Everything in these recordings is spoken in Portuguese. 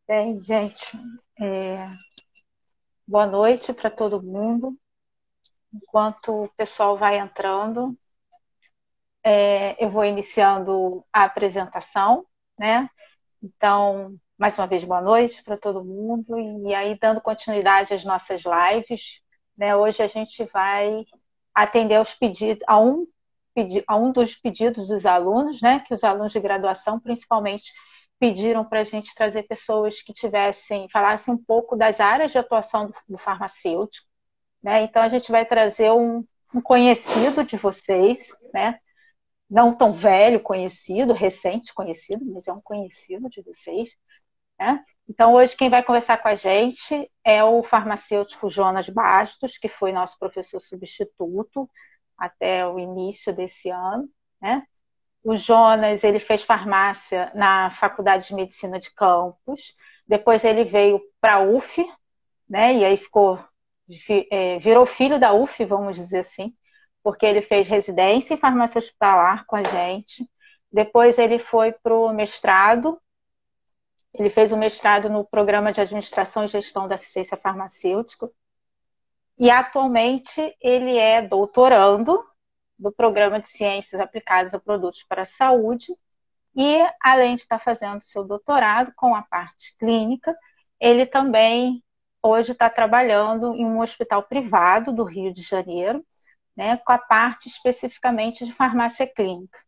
Bem, gente, é, boa noite para todo mundo. Enquanto o pessoal vai entrando, eu vou iniciando a apresentação, né? Então, mais uma vez, boa noite para todo mundo. E aí, dando continuidade às nossas lives, né? Hoje a gente vai atender aos pedidos, a um dos pedidos dos alunos, né? Que os alunos de graduação, principalmente, pediram para a gente trazer pessoas que falassem um pouco das áreas de atuação do farmacêutico, né? Então, a gente vai trazer um conhecido de vocês, né? Não tão velho conhecido, recente conhecido, mas é um conhecido de vocês, né? Então, hoje quem vai conversar com a gente é o farmacêutico Jonas Bastos, que foi nosso professor substituto até o início desse ano, né? O Jonas, ele fez farmácia na Faculdade de Medicina de Campos, depois ele veio para a UF, né? E aí virou filho da UF, vamos dizer assim, porque ele fez residência em farmácia hospitalar com a gente. Depois ele foi para o mestrado. Ele fez o mestrado no Programa de Administração e Gestão da Assistência Farmacêutica. E atualmente ele é doutorando do Programa de Ciências Aplicadas a Produtos para a Saúde. E, além de estar fazendo seu doutorado com a parte clínica, ele também hoje está trabalhando em um hospital privado do Rio de Janeiro, né, com a parte especificamente de farmácia clínica.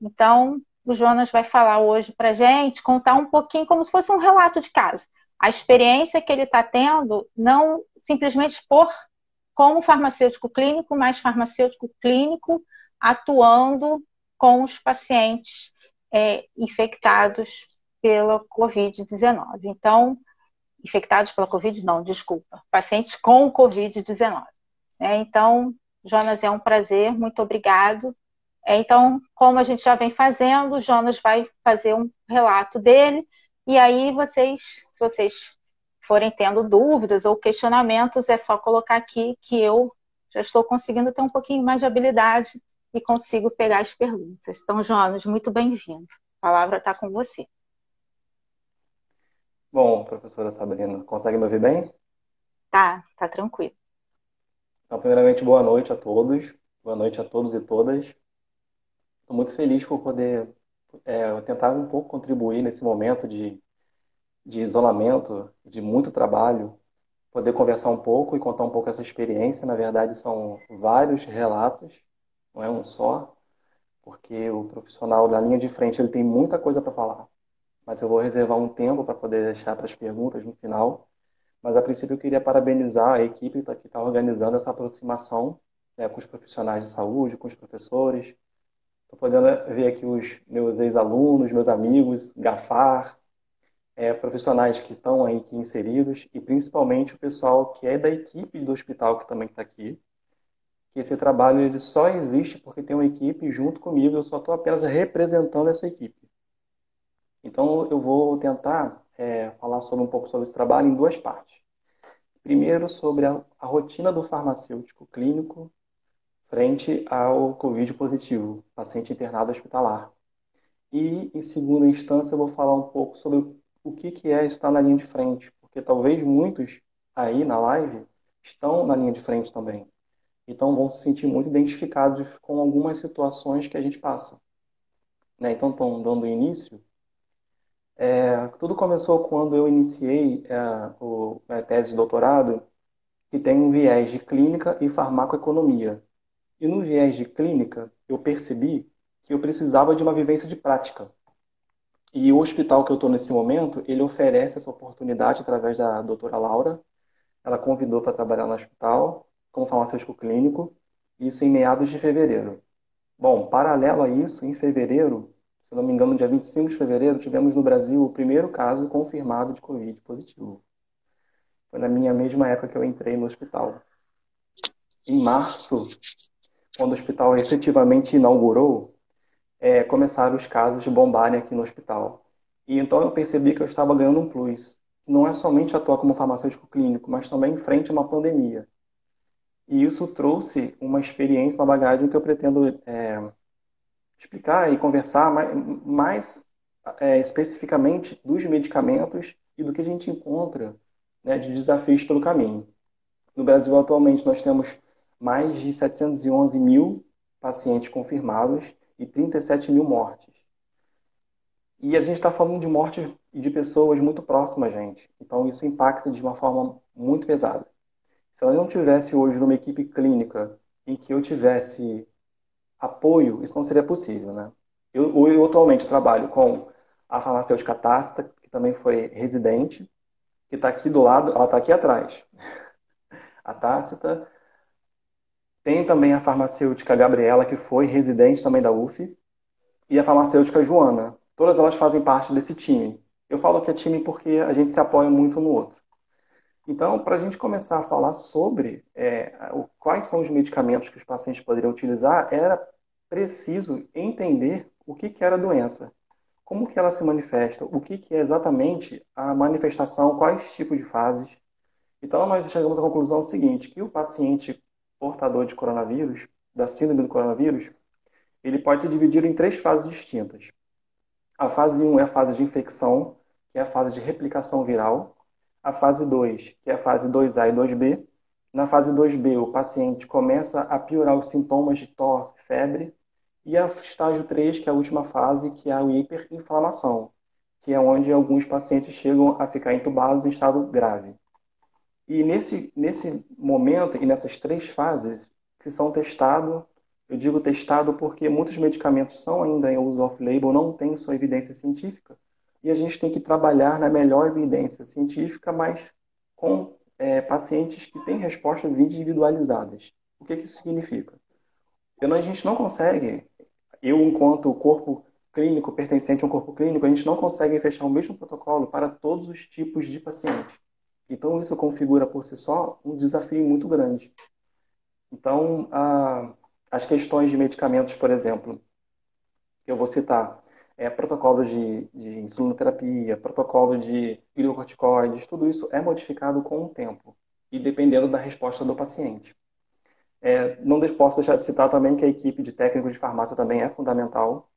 Então, o Jonas vai falar hoje para a gente, contar um pouquinho como se fosse um relato de caso. A experiência que ele está tendo, não simplesmente por como farmacêutico clínico, mas farmacêutico clínico atuando com os pacientes infectados pela Covid-19. Então, infectados pela Covid, não, desculpa, pacientes com Covid-19. Então, Jonas, é um prazer, muito obrigado. Então, como a gente já vem fazendo, o Jonas vai fazer um relato dele, e aí se vocês forem tendo dúvidas ou questionamentos, é só colocar aqui que eu já estou conseguindo ter um pouquinho mais de habilidade e consigo pegar as perguntas. Então, Jonas, muito bem-vindo. A palavra está com você. Bom, professora Sabrina, consegue me ouvir bem? Tá tranquilo. Então, primeiramente, boa noite a todos. Boa noite a todos e todas. Estou muito feliz por poder tentar um pouco contribuir nesse momento de isolamento, de muito trabalho, poder conversar um pouco e contar um pouco essa experiência. Na verdade, são vários relatos, não é um só, porque o profissional da linha de frente ele tem muita coisa para falar, mas eu vou reservar um tempo para poder deixar para as perguntas no final. Mas, a princípio, eu queria parabenizar a equipe que está organizando essa aproximação, né, com os profissionais de saúde, com os professores. Estou podendo ver aqui os meus ex-alunos, meus amigos, Gafar, profissionais que estão aí aqui inseridos e, principalmente, o pessoal que é da equipe do hospital que também está aqui. Que esse trabalho ele só existe porque tem uma equipe junto comigo, eu só estou apenas representando essa equipe. Então, eu vou tentar falar sobre um pouco sobre esse trabalho em duas partes. Primeiro, sobre a rotina do farmacêutico clínico frente ao Covid positivo, paciente internado hospitalar. E, em segunda instância, eu vou falar um pouco sobre o que é estar na linha de frente, porque talvez muitos aí na live estão na linha de frente também. Então, vão se sentir muito identificados com algumas situações que a gente passa. Né? Então, estão dando início. Tudo começou quando eu iniciei a tese de doutorado que tem um viés de clínica e farmacoeconomia. E no viés de clínica, eu percebi que eu precisava de uma vivência de prática. E o hospital que eu estou nesse momento, ele oferece essa oportunidade através da doutora Laura. Ela convidou para trabalhar no hospital como farmacêutico clínico, isso em meados de fevereiro. Bom, paralelo a isso, em fevereiro, se não me engano, dia 25 de fevereiro, tivemos no Brasil o primeiro caso confirmado de Covid positivo. Foi na minha mesma época que eu entrei no hospital. Em março, quando o hospital efetivamente inaugurou, começaram os casos de bombarem aqui no hospital. E então eu percebi que eu estava ganhando um plus. Não é somente atuar como farmacêutico clínico, mas também em frente a uma pandemia. E isso trouxe uma experiência, uma bagagem que eu pretendo explicar e conversar mais especificamente dos medicamentos e do que a gente encontra, né, de desafios pelo caminho. No Brasil, atualmente, nós temos mais de 711 mil pacientes confirmados e 37 mil mortes. E a gente está falando de morte de pessoas muito próximas, gente. Então, isso impacta de uma forma muito pesada. Se eu não tivesse hoje numa equipe clínica em que eu tivesse apoio, isso não seria possível, né? Eu atualmente trabalho com a farmacêutica Tácita, que também foi residente, que está aqui do lado, ela está aqui atrás. A Tácita. Tem também a farmacêutica Gabriela, que foi residente também da UF, e a farmacêutica Joana. Todas elas fazem parte desse time. Eu falo que é time porque a gente se apoia muito um no outro. Então, para a gente começar a falar sobre quais são os medicamentos que os pacientes poderiam utilizar, era preciso entender o que era a doença, como que ela se manifesta, o que é exatamente a manifestação, quais tipos de fases. Então, nós chegamos à conclusão seguinte, que o paciente portador de coronavírus, da síndrome do coronavírus, ele pode se dividir em três fases distintas. A fase 1 é a fase de infecção, que é a fase de replicação viral. A fase 2, que é a fase 2A e 2B. Na fase 2B, o paciente começa a piorar os sintomas de tosse, febre. E a estágio 3, que é a última fase, que é a hiperinflamação, que é onde alguns pacientes chegam a ficar entubados em estado grave. E nesse momento e nessas três fases que são testados, eu digo testado porque muitos medicamentos são ainda em uso off-label, não tem sua evidência científica, e a gente tem que trabalhar na melhor evidência científica, mas com pacientes que têm respostas individualizadas. O que isso significa? A gente não consegue, eu enquanto corpo clínico, pertencente a um corpo clínico, a gente não consegue fechar o mesmo protocolo para todos os tipos de pacientes. Então, isso configura por si só um desafio muito grande. Então, as questões de medicamentos, por exemplo, que eu vou citar, protocolo de insulinoterapia, protocolo de glicocorticoides, tudo isso é modificado com o tempo e dependendo da resposta do paciente. Não posso deixar de citar também que a equipe de técnicos de farmácia também é fundamental,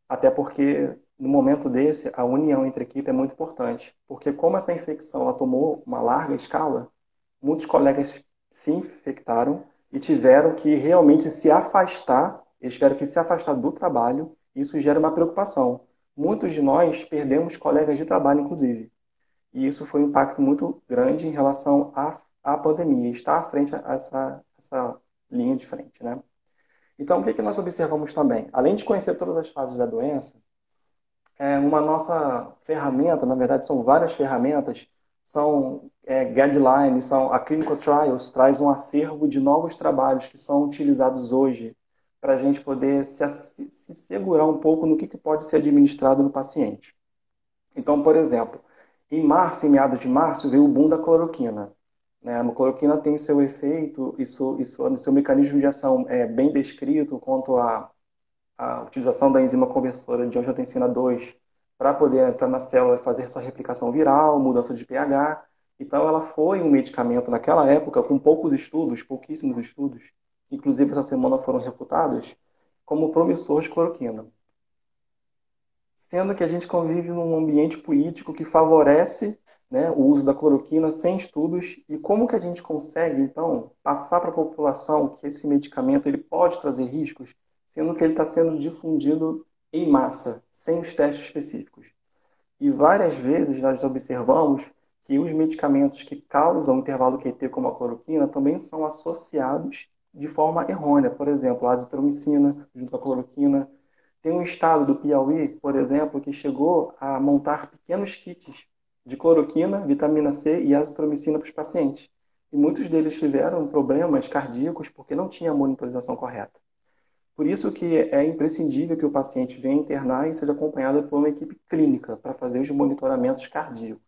até porque no momento desse, a união entre equipe é muito importante, porque como essa infecção ela tomou uma larga escala, muitos colegas se infectaram e tiveram que realmente se afastar, eles tiveram que se afastar do trabalho, e isso gera uma preocupação. Muitos de nós perdemos colegas de trabalho, inclusive, e isso foi um impacto muito grande em relação à pandemia, estar à frente a essa linha de frente, né? Então, o que nós observamos também? Além de conhecer todas as fases da doença, uma nossa ferramenta, na verdade são várias ferramentas, são guidelines, são a Clinical Trials, traz um acervo de novos trabalhos que são utilizados hoje para a gente poder se segurar um pouco no que pode ser administrado no paciente. Então, por exemplo, em março, em meados de março, veio o boom da cloroquina. Né? A cloroquina tem seu efeito, isso, seu mecanismo de ação é bem descrito quanto a utilização da enzima conversora de angiotensina 2 para poder entrar na célula e fazer sua replicação viral, mudança de pH. Então, ela foi um medicamento naquela época com poucos estudos, pouquíssimos estudos, inclusive essa semana foram refutados, como promissor de cloroquina. Sendo que a gente convive num ambiente político que favorece, né, o uso da cloroquina sem estudos, e como que a gente consegue, então, passar para a população que esse medicamento ele pode trazer riscos, sendo que ele está sendo difundido em massa, sem os testes específicos. E várias vezes nós observamos que os medicamentos que causam intervalo QT, como a cloroquina, também são associados de forma errônea. Por exemplo, a azitromicina junto com a cloroquina. Tem um estado do Piauí, por exemplo, que chegou a montar pequenos kits de cloroquina, vitamina C e azitromicina para os pacientes. E muitos deles tiveram problemas cardíacos porque não tinha a monitorização correta. Por isso que é imprescindível que o paciente venha internar e seja acompanhado por uma equipe clínica para fazer os monitoramentos cardíacos.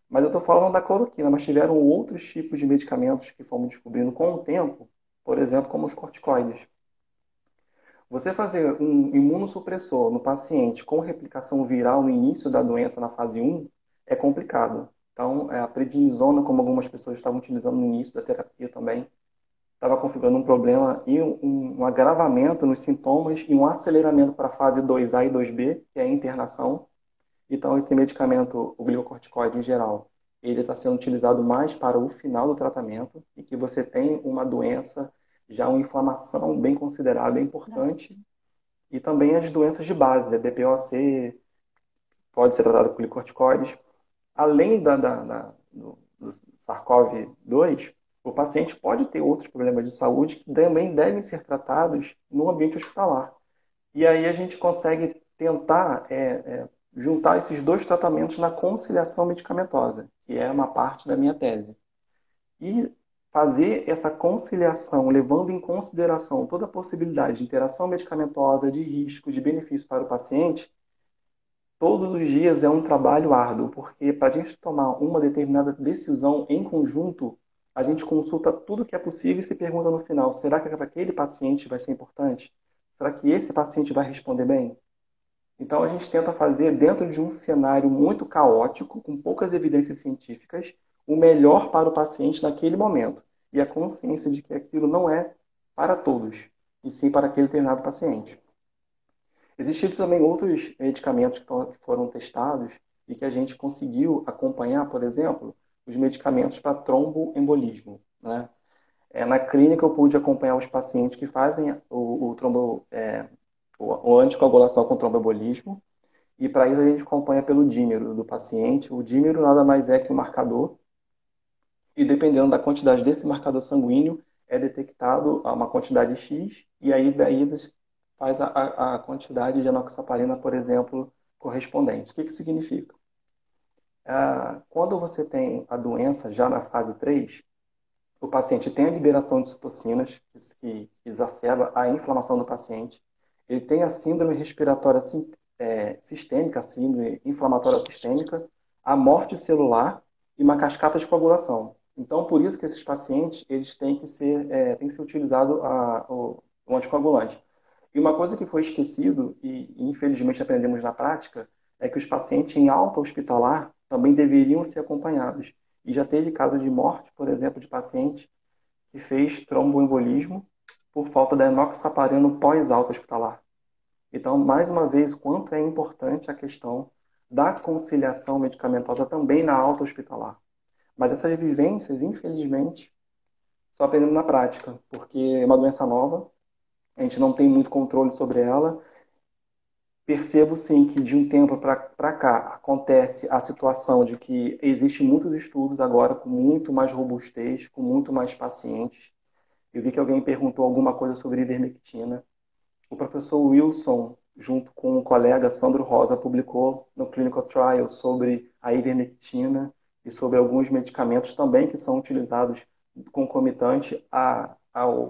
Mas eu estou falando da cloroquina, mas tiveram outros tipos de medicamentos que fomos descobrindo com o tempo, por exemplo, como os corticoides. Você fazer um imunossupressor no paciente com replicação viral no início da doença, na fase 1, é complicado. Então, a prednisona, como algumas pessoas estavam utilizando no início da terapia também, estava configurando um problema e um agravamento nos sintomas e um aceleramento para a fase 2A e 2B, que é a internação. Então, esse medicamento, o glicocorticoide em geral, ele está sendo utilizado mais para o final do tratamento e que você tem uma doença, já uma inflamação bem considerável, bem importante, e também as doenças de base, né? DPOC, pode ser tratado com glicocorticoides. Além do SARS-CoV-2, o paciente pode ter outros problemas de saúde que também devem ser tratados no ambiente hospitalar. E aí a gente consegue tentar juntar esses dois tratamentos na conciliação medicamentosa, que é uma parte da minha tese. E fazer essa conciliação, levando em consideração toda a possibilidade de interação medicamentosa, de risco, de benefício para o paciente, todos os dias é um trabalho árduo, porque para a gente tomar uma determinada decisão em conjunto, a gente consulta tudo que é possível e se pergunta no final: será que para aquele paciente vai ser importante? Será que esse paciente vai responder bem? Então a gente tenta fazer, dentro de um cenário muito caótico, com poucas evidências científicas, o melhor para o paciente naquele momento. E a consciência de que aquilo não é para todos, e sim para aquele determinado paciente. Existiram também outros medicamentos que foram testados e que a gente conseguiu acompanhar, por exemplo, os medicamentos para tromboembolismo, né? Na clínica eu pude acompanhar os pacientes que fazem o anticoagulação com tromboembolismo, e para isso a gente acompanha pelo dímero do paciente. O dímero nada mais é que um marcador, e dependendo da quantidade desse marcador sanguíneo, é detectado uma quantidade X, e aí daí faz a quantidade de enoxaparina, por exemplo, correspondente. O que que significa? Quando você tem a doença já na fase 3, o paciente tem a liberação de citocinas, que exacerba a inflamação do paciente. Ele tem a síndrome respiratória sistêmica, a síndrome inflamatória sistêmica, a morte celular e uma cascata de coagulação. Então, por isso que esses pacientes eles têm que ser utilizado o anticoagulante. E uma coisa que foi esquecido, e infelizmente aprendemos na prática, é que os pacientes em alta hospitalar também deveriam ser acompanhados. E já teve caso de morte, por exemplo, de paciente que fez tromboembolismo por falta da enoxaparina no pós-alta hospitalar. Então, mais uma vez, quanto é importante a questão da conciliação medicamentosa também na alta hospitalar. Mas essas vivências, infelizmente, só aprendendo na prática, porque é uma doença nova, a gente não tem muito controle sobre ela. Percebo sim que de um tempo para cá acontece a situação de que existem muitos estudos agora com muito mais robustez, com muito mais pacientes. Eu vi que alguém perguntou alguma coisa sobre ivermectina. O professor Wilson, junto com o colega Sandro Rosa, publicou no Clinical Trial sobre a ivermectina e sobre alguns medicamentos também que são utilizados concomitante ao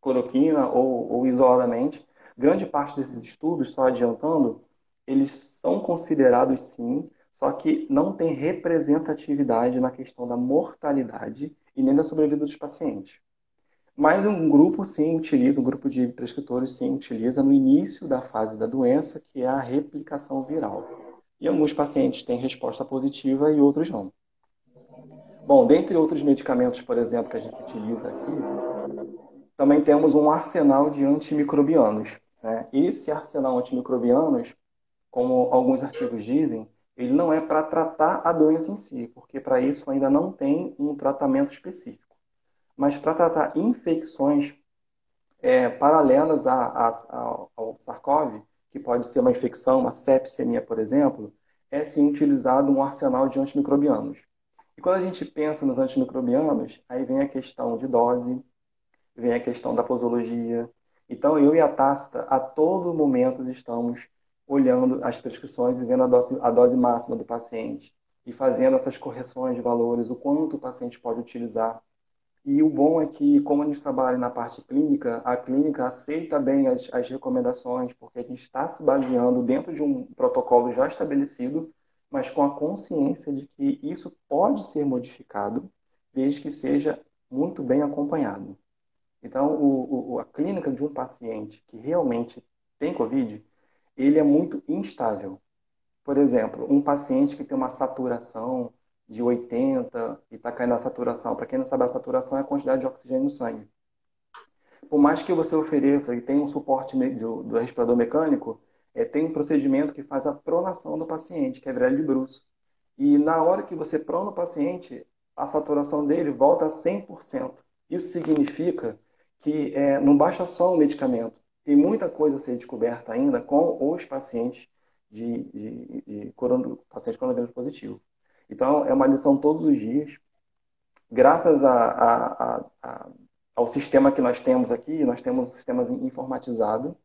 cloroquina ou isoladamente. Grande parte desses estudos, só adiantando, eles são considerados sim, só que não tem representatividade na questão da mortalidade e nem da sobrevida dos pacientes. Mas um grupo sim utiliza, um grupo de prescritores sim utiliza no início da fase da doença, que é a replicação viral. E alguns pacientes têm resposta positiva e outros não. Bom, dentre outros medicamentos, por exemplo, que a gente utiliza aqui, também temos um arsenal de antimicrobianos, né? Esse arsenal antimicrobianos, como alguns artigos dizem, ele não é para tratar a doença em si, porque para isso ainda não tem um tratamento específico. Mas para tratar infecções paralelas ao SARS-CoV, que pode ser uma infecção, uma sepsemia, por exemplo, é sim utilizado um arsenal de antimicrobianos. E quando a gente pensa nos antimicrobianos, aí vem a questão de dose, vem a questão da posologia. Então, eu e a Tácita, a todo momento, estamos olhando as prescrições e vendo a dose máxima do paciente e fazendo essas correções de valores, o quanto o paciente pode utilizar. E o bom é que, como a gente trabalha na parte clínica, a clínica aceita bem as recomendações, porque a gente está se baseando dentro de um protocolo já estabelecido, mas com a consciência de que isso pode ser modificado, desde que seja muito bem acompanhado. Então, a clínica de um paciente que realmente tem Covid, ele é muito instável. Por exemplo, um paciente que tem uma saturação de 80 e está caindo a saturação. Para quem não sabe, a saturação é a quantidade de oxigênio no sangue. Por mais que você ofereça e tenha um suporte do respirador mecânico, tem um procedimento que faz a pronação do paciente, que é virar de bruço. E na hora que você prona o paciente, a saturação dele volta a 100%. Isso significa que não basta só o medicamento. Tem muita coisa a ser descoberta ainda com os pacientes pacientes coronavírus positivo. Então, é uma lição todos os dias. Graças ao sistema que nós temos aqui, nós temos um sistema informatizado.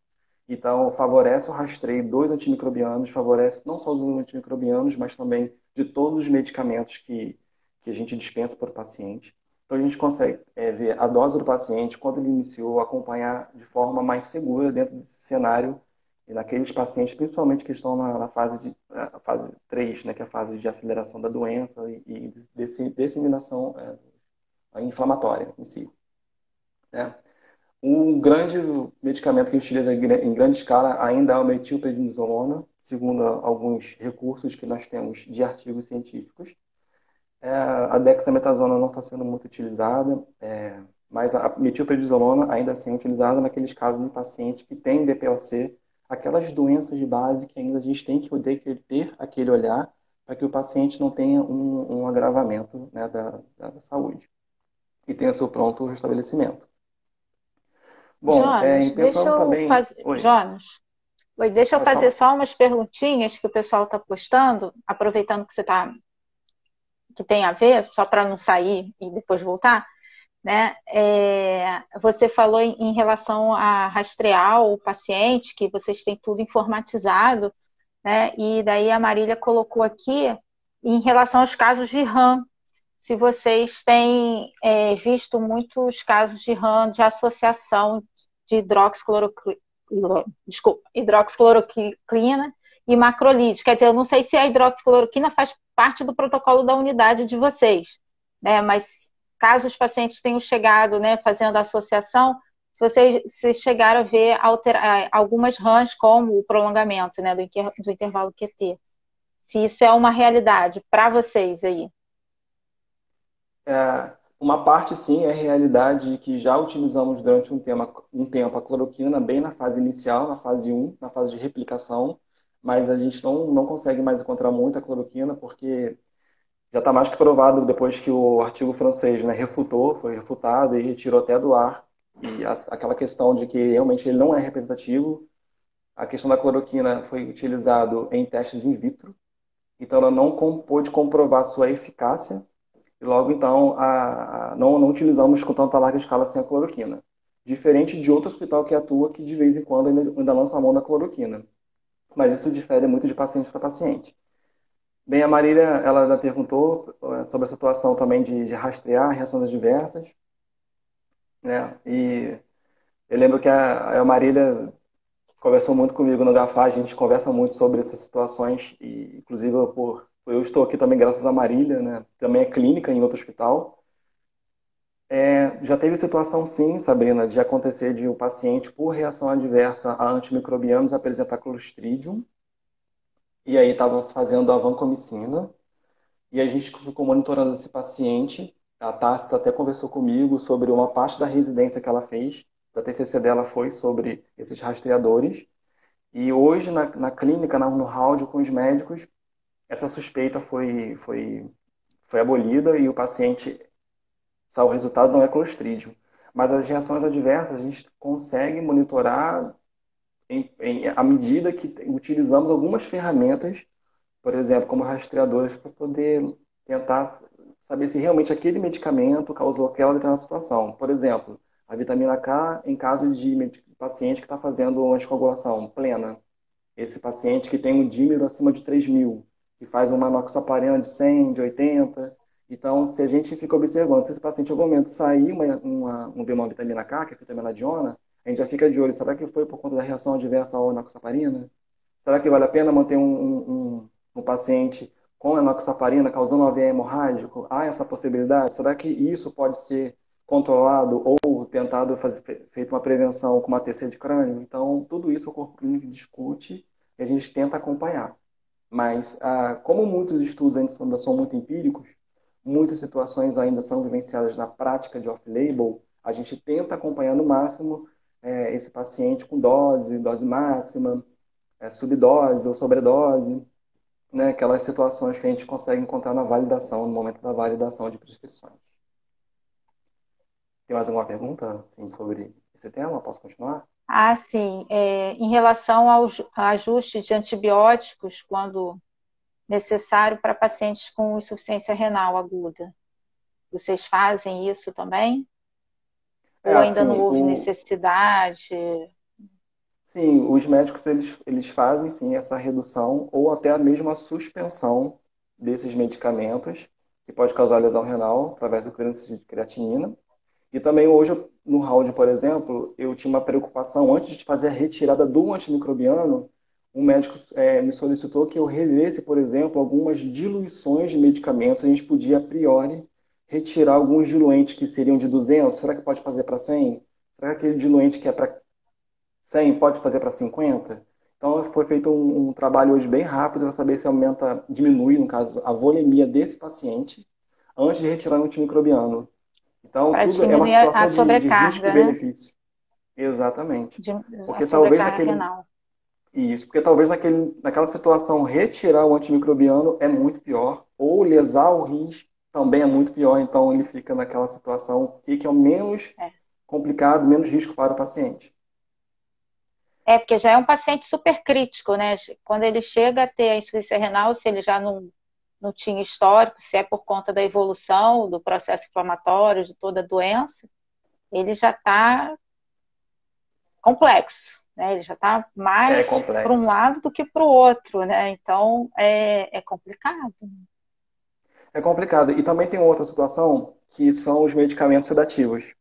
Então, favorece o rastreio dos antimicrobianos, favorece não só os antimicrobianos, mas também de todos os medicamentos que a gente dispensa para o paciente. Então, a gente consegue ver a dose do paciente, quando ele iniciou, acompanhar de forma mais segura dentro desse cenário, e naqueles pacientes, principalmente que estão na fase 3, né, que é a fase de aceleração da doença e disseminação inflamatória em si. Né? Um grande medicamento que a gente utiliza em grande escala ainda é o metilprednisolona, segundo alguns recursos que nós temos de artigos científicos. A dexametasona não está sendo muito utilizada, mas a metilprednisolona ainda assim é utilizada naqueles casos de paciente que tem DPLC, aquelas doenças de base que ainda a gente tem que ter aquele olhar para que o paciente não tenha um agravamento, né, da saúde e tenha seu pronto restabelecimento. Bom, Jonas, deixa pensando eu também... fazer. Oi, Jonas, oi, deixa eu pode fazer falar. só umas perguntinhas que o pessoal está postando, aproveitando que você tá, que tem a ver, só para não sair e depois voltar, né? Você falou em relação a rastrear o paciente, que vocês têm tudo informatizado, né? E daí a Marília colocou aqui em relação aos casos de RAM, se vocês têm visto muitos casos de RAM de associação de hidroxicloroquina e macrolídeo. Quer dizer, eu não sei se a hidroxicloroquina faz parte do protocolo da unidade de vocês, né? Mas caso os pacientes tenham chegado, né, fazendo a associação, se chegaram a ver algumas RAMs, como o prolongamento, né, do intervalo QT. Se isso é uma realidade para vocês aí. Uma parte, sim, é realidade que já utilizamos durante um tempo a cloroquina, bem na fase inicial, na fase 1, na fase de replicação, mas a gente não consegue mais encontrar muita cloroquina, porque já está mais que provado depois que o artigo francês, né, foi refutado e retirou até do ar. E aquela questão de que realmente ele não é representativo, a questão da cloroquina foi utilizado em testes in vitro, então ela não pôde comprovar sua eficácia e logo então não utilizamos com tanta larga escala sem a cloroquina. Diferente de outro hospital que atua que de vez em quando ainda lança a mão da cloroquina. Mas isso difere muito de paciente para paciente. Bem, a Marília, ela ainda perguntou sobre a situação também de rastrear reações adversas, né? E eu lembro que a Marília conversou muito comigo no GAFA, a gente conversa muito sobre essas situações, e inclusive eu estou aqui também graças a Marília, né? Também é clínica em outro hospital. Já teve situação, sim, Sabrina, de acontecer de o paciente, por reação adversa a antimicrobianos, apresentar Clostridium, e aí estavam fazendo a vancomicina, e a gente ficou monitorando esse paciente. A Tácita até conversou comigo sobre uma parte da residência que ela fez, da TCC dela foi sobre esses rastreadores, e hoje na clínica, no round com os médicos, essa suspeita foi abolida e o paciente, o resultado não é Clostridium. Mas as reações adversas a gente consegue monitorar à medida que utilizamos algumas ferramentas, por exemplo, como rastreadores, para poder tentar saber se realmente aquele medicamento causou aquela determinada situação. Por exemplo, a vitamina K em caso de paciente que está fazendo anticoagulação plena. Esse paciente que tem um dímero acima de 3.000, que faz uma enoxaparina de 100, de 80. Então, se a gente fica observando, se esse paciente em algum momento sair uma vitamina K, que é a vitamina diona, a gente já fica de olho. Será que foi por conta da reação adversa ao enoxaparina? Será que vale a pena manter um paciente com enoxaparina causando um AVE hemorrágico? Há essa possibilidade? Será que isso pode ser controlado ou tentado fazer feito uma prevenção com uma TC de crânio? Então, tudo isso o corpo clínico discute e a gente tenta acompanhar. Mas, como muitos estudos ainda são muito empíricos, muitas situações ainda são vivenciadas na prática de off-label, a gente tenta acompanhar no máximo esse paciente com dose máxima, subdose ou sobredose, né? Aquelas situações que a gente consegue encontrar na validação, no momento da validação de prescrições. Tem mais alguma pergunta, assim, sobre esse tema? Posso continuar? Ah, sim. Em relação ao ajuste de antibióticos, quando necessário para pacientes com insuficiência renal aguda, vocês fazem isso também? Ou ainda não Assim, houve necessidade? sim, os médicos eles fazem sim essa redução ou até mesmo a suspensão desses medicamentos que pode causar lesão renal através do clearance de creatinina. E também hoje, no round, por exemplo, eu tinha uma preocupação, antes de fazer a retirada do antimicrobiano, um médico me solicitou que eu revesse, por exemplo, algumas diluições de medicamentos. A gente podia, a priori, retirar alguns diluentes que seriam de 200. Será que pode fazer para 100? Será que aquele diluente que é para 100 pode fazer para 50? Então, foi feito um trabalho hoje bem rápido para saber se aumenta, diminui, no caso, a volemia desse paciente antes de retirar o antimicrobiano. Então, Para tudo é uma diminuir a situação de risco e sobrecarga, né? benefício. Exatamente. De, a Porque talvez sobrecarga naquele. renal. Isso, porque talvez naquela situação retirar o antimicrobiano é muito pior, ou lesar o rins também é muito pior, então ele fica naquela situação que é o menos É. complicado, menos risco para o paciente. Porque já é um paciente super crítico, né? Quando ele chega a ter a insuficiência renal, se ele já não tinha histórico, se é por conta da evolução do processo inflamatório, de toda a doença, ele já está complexo, né? Ele já está É mais para um complexo. lado do que para o outro, né? Então é complicado. É complicado. E também tem outra situação que são os medicamentos sedativos.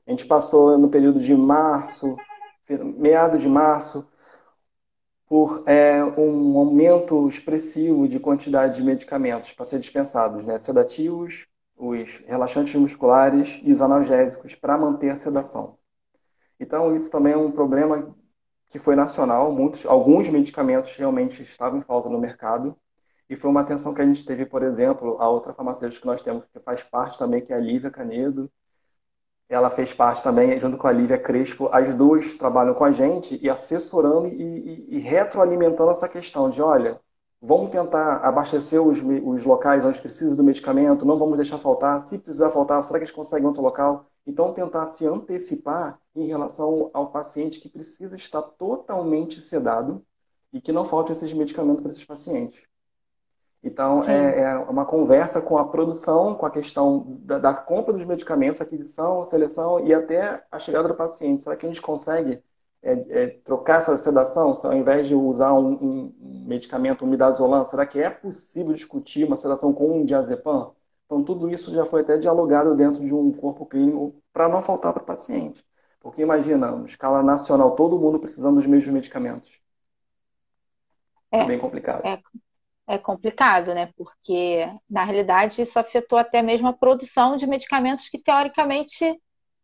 A gente passou no período de março, meado de março, por um aumento expressivo de quantidade de medicamentos para ser dispensados, né? Sedativos, os relaxantes musculares e os analgésicos para manter a sedação. Então, isso também é um problema que foi nacional. Alguns medicamentos realmente estavam em falta no mercado. E foi uma atenção que a gente teve, por exemplo, a outra farmacêutica que nós temos, que faz parte também, que é a Lívia Canedo. Ela fez parte também, junto com a Lívia Crespo, as duas trabalham com a gente e assessorando e retroalimentando essa questão de, olha, vamos tentar abastecer os locais onde precisa do medicamento, não vamos deixar faltar. Se precisar faltar, será que eles conseguem outro local? Então, tentar se antecipar em relação ao paciente que precisa estar totalmente sedado e que não falte esses medicamentos para esses pacientes. Então, Sim. é uma conversa com a produção, com a questão da compra dos medicamentos, aquisição, seleção e até a chegada do paciente. Será que a gente consegue trocar essa sedação? Ao invés de usar um medicamento, um midazolam, será que é possível discutir uma sedação com um diazepam? Então, tudo isso já foi até dialogado dentro de um corpo clínico para não faltar para o paciente. Porque imagina, escala nacional, todo mundo precisando dos mesmos medicamentos. É É, bem complicado. é, é complicado, né? Porque, na realidade, isso afetou até mesmo a produção de medicamentos que, teoricamente,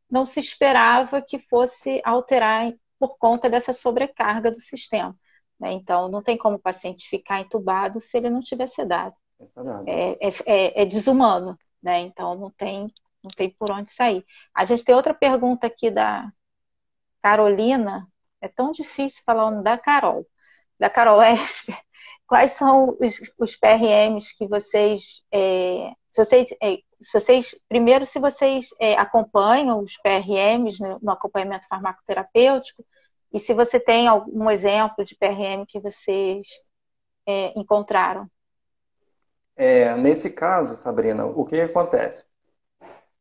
não se esperava que fosse alterar por conta dessa sobrecarga do sistema, né? Então, não tem como o paciente ficar entubado se ele não tiver sedado. É nada. É desumano, né? Então, não tem por onde sair. A gente tem outra pergunta aqui da Carolina. É tão difícil falar o nome da Carol Esper. Quais são os PRMs que vocês, primeiro, se vocês acompanham os PRMs no acompanhamento farmacoterapêutico, e se você tem algum exemplo de PRM que vocês encontraram. Nesse caso, Sabrina, o que acontece?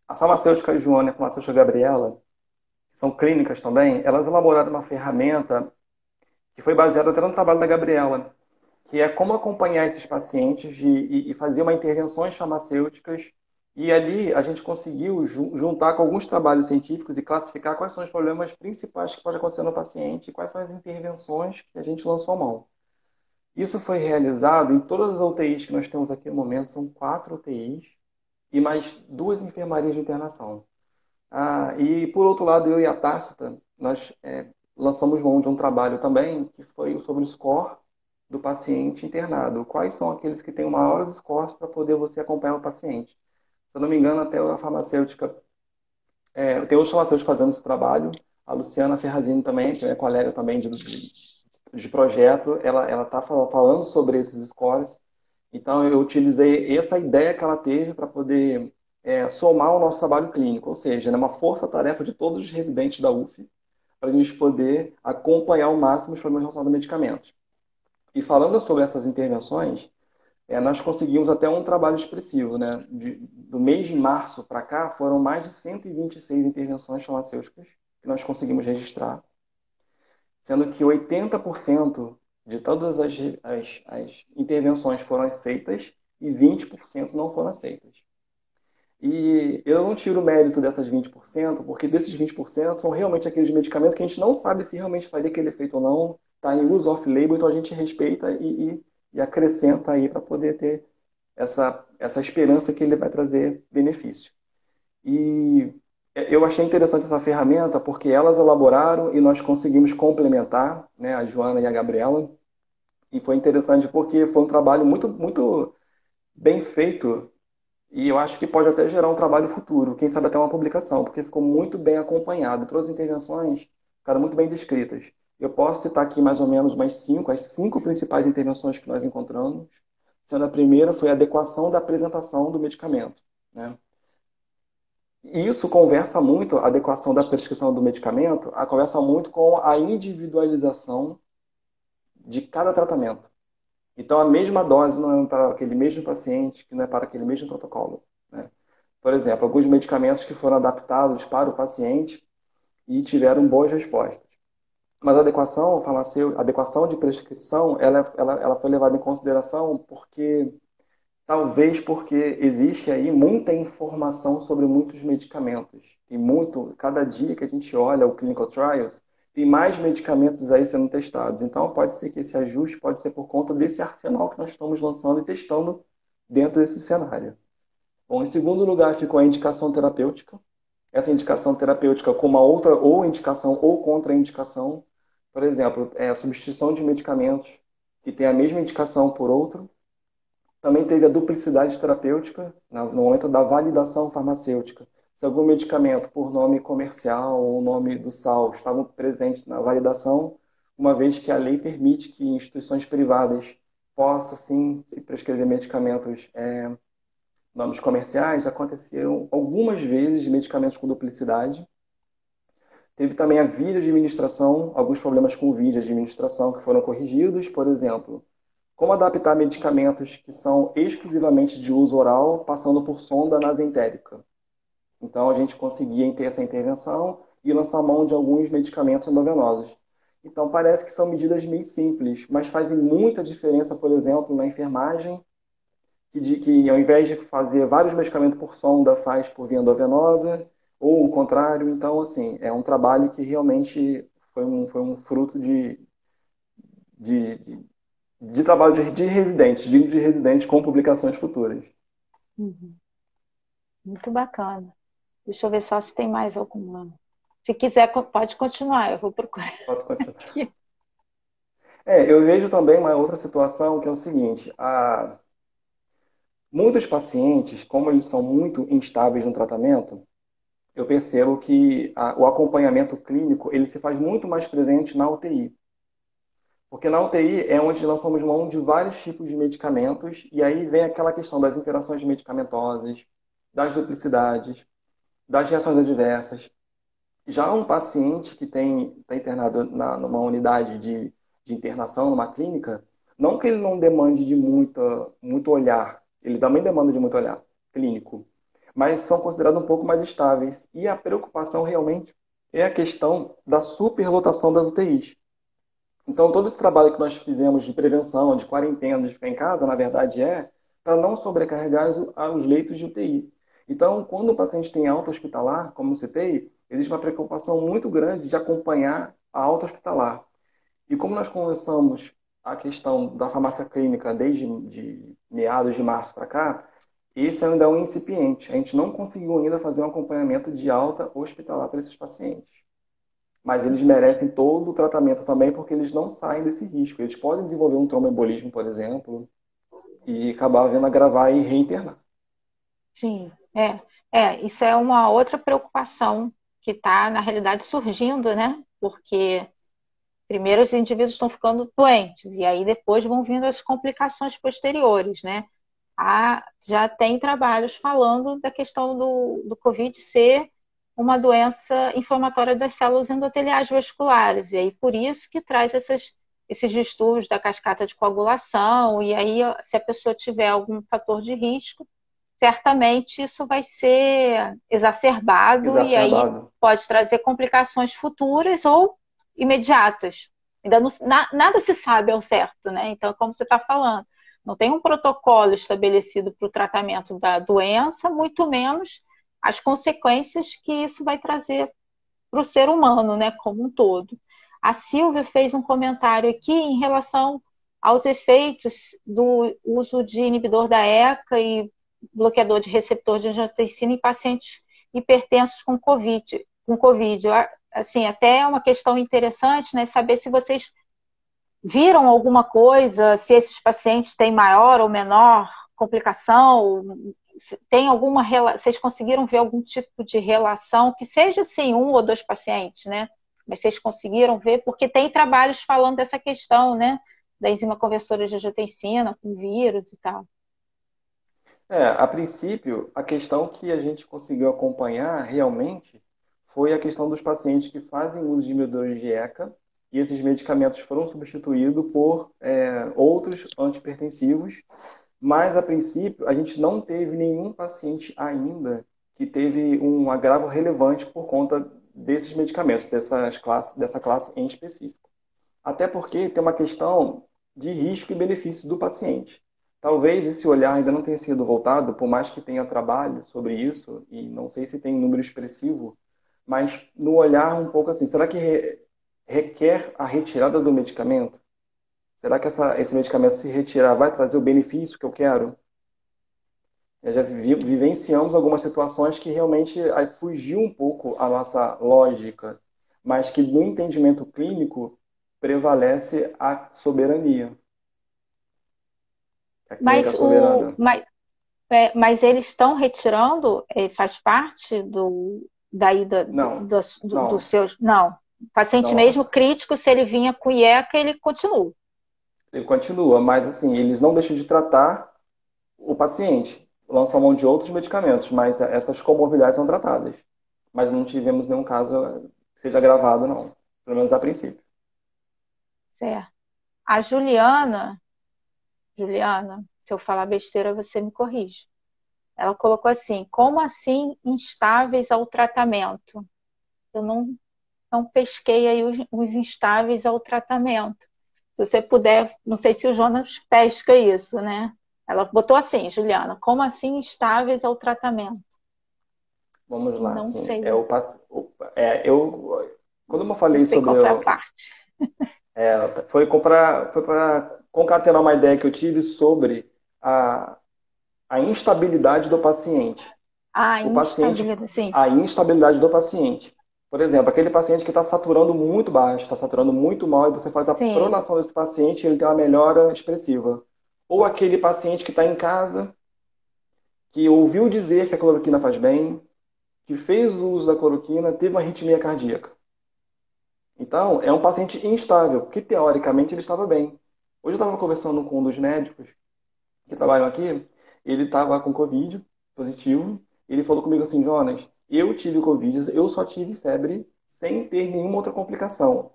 A farmacêutica Joana e a farmacêutica Gabriela, que são clínicas também, elas elaboraram uma ferramenta que foi baseada até no trabalho da Gabriela, que é como acompanhar esses pacientes e fazer uma intervenções farmacêuticas. E ali a gente conseguiu juntar com alguns trabalhos científicos e classificar quais são os problemas principais que podem acontecer no paciente e quais são as intervenções que a gente lançou mão. Isso foi realizado em todas as UTIs que nós temos aqui no momento, são 4 UTIs, e mais 2 enfermarias de internação. E por outro lado, eu e a Tácita, nós lançamos mão de um trabalho também que foi sobre o score do paciente internado. Quais são aqueles que têm maiores scores para poder você acompanhar o paciente? Se eu não me engano, até a farmacêutica, tem outros farmacêuticos fazendo esse trabalho. A Luciana Ferrazini também, que é colega também de de projeto, ela está falando sobre esses scores. Então, eu utilizei essa ideia que ela teve para poder somar o nosso trabalho clínico, ou seja, né, uma força-tarefa de todos os residentes da UF, para a gente poder acompanhar ao máximo os problemas relacionados a medicamentos. E falando sobre essas intervenções, nós conseguimos até um trabalho expressivo, né? Do mês de março para cá, foram mais de 126 intervenções farmacêuticas que nós conseguimos registrar, sendo que 80% de todas as intervenções foram aceitas e 20% não foram aceitas. E eu não tiro o mérito dessas 20%, porque desses 20% são realmente aqueles medicamentos que a gente não sabe se realmente faria aquele efeito ou não, está em uso off-label, então a gente respeita e acrescenta aí para poder ter essa esperança que ele vai trazer benefício. E eu achei interessante essa ferramenta porque elas elaboraram e nós conseguimos complementar, né, a Joana e a Gabriela. E foi interessante porque foi um trabalho muito, muito bem feito e eu acho que pode até gerar um trabalho futuro, quem sabe até uma publicação, porque ficou muito bem acompanhado. Todas as intervenções ficaram muito bem descritas. Eu posso citar aqui mais ou menos as cinco principais intervenções que nós encontramos, sendo a primeira foi a adequação da apresentação do medicamento, né? E isso conversa muito, a adequação da prescrição do medicamento, conversa muito com a individualização de cada tratamento. Então, a mesma dose não é para aquele mesmo paciente, que não é para aquele mesmo protocolo, né? Por exemplo, alguns medicamentos que foram adaptados para o paciente e tiveram boas respostas. Mas a adequação farmacêutica, a adequação de prescrição, ela foi levada em consideração porque talvez porque existe aí muita informação sobre muitos medicamentos. Tem muito, cada dia que a gente olha o clinical trials, tem mais medicamentos aí sendo testados. Então pode ser que esse ajuste pode ser por conta desse arsenal que nós estamos lançando e testando dentro desse cenário. Bom, em segundo lugar ficou a indicação terapêutica. Essa indicação terapêutica com uma outra ou indicação ou contraindicação. Por exemplo, a substituição de medicamentos que tem a mesma indicação por outro. Também teve a duplicidade terapêutica no momento da validação farmacêutica. Se algum medicamento, por nome comercial ou nome do SAL, estavam presentes na validação, uma vez que a lei permite que instituições privadas possam, sim, se prescrever medicamentos nomes comerciais, aconteceram algumas vezes medicamentos com duplicidade. Teve também a via de administração, alguns problemas com via de administração que foram corrigidos, por exemplo, como adaptar medicamentos que são exclusivamente de uso oral, passando por sonda nasentérica. Então, a gente conseguia ter essa intervenção e lançar mão de alguns medicamentos endovenosos. Então, parece que são medidas meio simples, mas fazem muita diferença, por exemplo, na enfermagem, que ao invés de fazer vários medicamentos por sonda, faz por via endovenosa, ou o contrário. Então, assim, é um trabalho que realmente foi um fruto de, de de trabalho de residente, de residente com publicações futuras. Uhum. Muito bacana. Deixa eu ver só se tem mais alguma. Se quiser, pode continuar, eu vou procurar Posso continuar? aqui. Eu vejo também uma outra situação que é o seguinte: muitos pacientes, como eles são muito instáveis no tratamento, eu percebo que o acompanhamento clínico ele se faz muito mais presente na UTI. Porque na UTI é onde nós somos mão de vários tipos de medicamentos, e aí vem aquela questão das interações medicamentosas, das duplicidades, das reações adversas. Já um paciente que está internado numa unidade de internação, numa clínica, não que ele não demande de muito olhar, ele também demanda de muito olhar clínico, mas são considerados um pouco mais estáveis. E a preocupação realmente é a questão da superlotação das UTIs. Então, todo esse trabalho que nós fizemos de prevenção, de quarentena, de ficar em casa, na verdade para não sobrecarregar os leitos de UTI. Então, quando o paciente tem alta hospitalar, como eu citei, existe uma preocupação muito grande de acompanhar a alta hospitalar. E como nós começamos a questão da farmácia clínica desde de meados de março para cá, esse ainda é um incipiente. A gente não conseguiu ainda fazer um acompanhamento de alta hospitalar para esses pacientes. Mas eles merecem todo o tratamento também, porque eles não saem desse risco. Eles podem desenvolver um tromboembolismo, por exemplo, e acabar vendo agravar e reinternar. Sim, isso é uma outra preocupação que está, na realidade, surgindo, né? Porque Primeiro os indivíduos estão ficando doentes, e aí depois vão vindo as complicações posteriores, né? Já tem trabalhos falando da questão do Covid ser uma doença inflamatória das células endoteliais vasculares, e aí por isso que traz esses distúrbios da cascata de coagulação, e aí se a pessoa tiver algum fator de risco, certamente isso vai ser exacerbado e aí Exacerbado. pode trazer complicações futuras ou imediatas. Ainda não, nada se sabe ao certo, né? Então, como você está falando, não tem um protocolo estabelecido para o tratamento da doença, muito menos as consequências que isso vai trazer para o ser humano, né, como um todo. A Silvia fez um comentário aqui em relação aos efeitos do uso de inibidor da ECA e bloqueador de receptor de angiotensina em pacientes hipertensos com COVID. Assim, até é uma questão interessante, né, saber se vocês viram alguma coisa, se esses pacientes têm maior ou menor complicação, tem alguma vocês conseguiram ver algum tipo de relação, que seja assim, um ou dois pacientes, né? Mas vocês conseguiram ver, porque tem trabalhos falando dessa questão, né? Da enzima conversora de angiotensina com vírus e tal. A princípio, a questão que a gente conseguiu acompanhar realmente foi a questão dos pacientes que fazem uso de inibidores de ECA e esses medicamentos foram substituídos por outros antipertensivos, mas a princípio a gente não teve nenhum paciente ainda que teve um agravo relevante por conta desses medicamentos, dessa classe em específico. Até porque tem uma questão de risco e benefício do paciente. Talvez esse olhar ainda não tenha sido voltado, por mais que tenha trabalho sobre isso, e não sei se tem um número expressivo, mas no olhar um pouco assim, será que requer a retirada do medicamento? Será que esse medicamento, se retirar, vai trazer o benefício que eu quero? Já vivenciamos algumas situações que realmente fugiu um pouco a nossa lógica, mas que no entendimento clínico prevalece a soberania. A clínica Mas, soberana. mas eles estão retirando, faz parte daí Não, dos não, seus. Não. O paciente não. mesmo crítico, se ele vinha com IECA, ele continua. Ele continua, mas assim, eles não deixam de tratar o paciente. Lançam mão de outros medicamentos, mas essas comorbidades são tratadas. Mas não tivemos nenhum caso que seja agravado, não. Pelo menos a princípio. Certo. A Juliana, se eu falar besteira, você me corrige. Ela colocou assim: como assim instáveis ao tratamento? Eu não pesquei aí os instáveis ao tratamento. Se você puder, não sei se o Jonas pesca isso, né? Ela botou assim, Juliana: como assim instáveis ao tratamento? Vamos lá, Não assim, sei, quando eu não falei sei sobre qual foi a parte. foi para concatenar uma ideia que eu tive sobre a, a instabilidade do paciente. Ah, O paciente, instabilidade, sim, a instabilidade do paciente. Por exemplo, aquele paciente que está saturando muito baixo, está saturando muito mal, e você faz a sim. pronação desse paciente e ele tem uma melhora expressiva. Ou aquele paciente que está em casa, que ouviu dizer que a cloroquina faz bem, que fez o uso da cloroquina, teve uma arritmia cardíaca. Então, é um paciente instável, que teoricamente ele estava bem. Hoje eu estava conversando com um dos médicos que trabalham aqui, ele estava com Covid positivo, ele falou comigo assim: Jonas, eu tive Covid, eu só tive febre sem ter nenhuma outra complicação.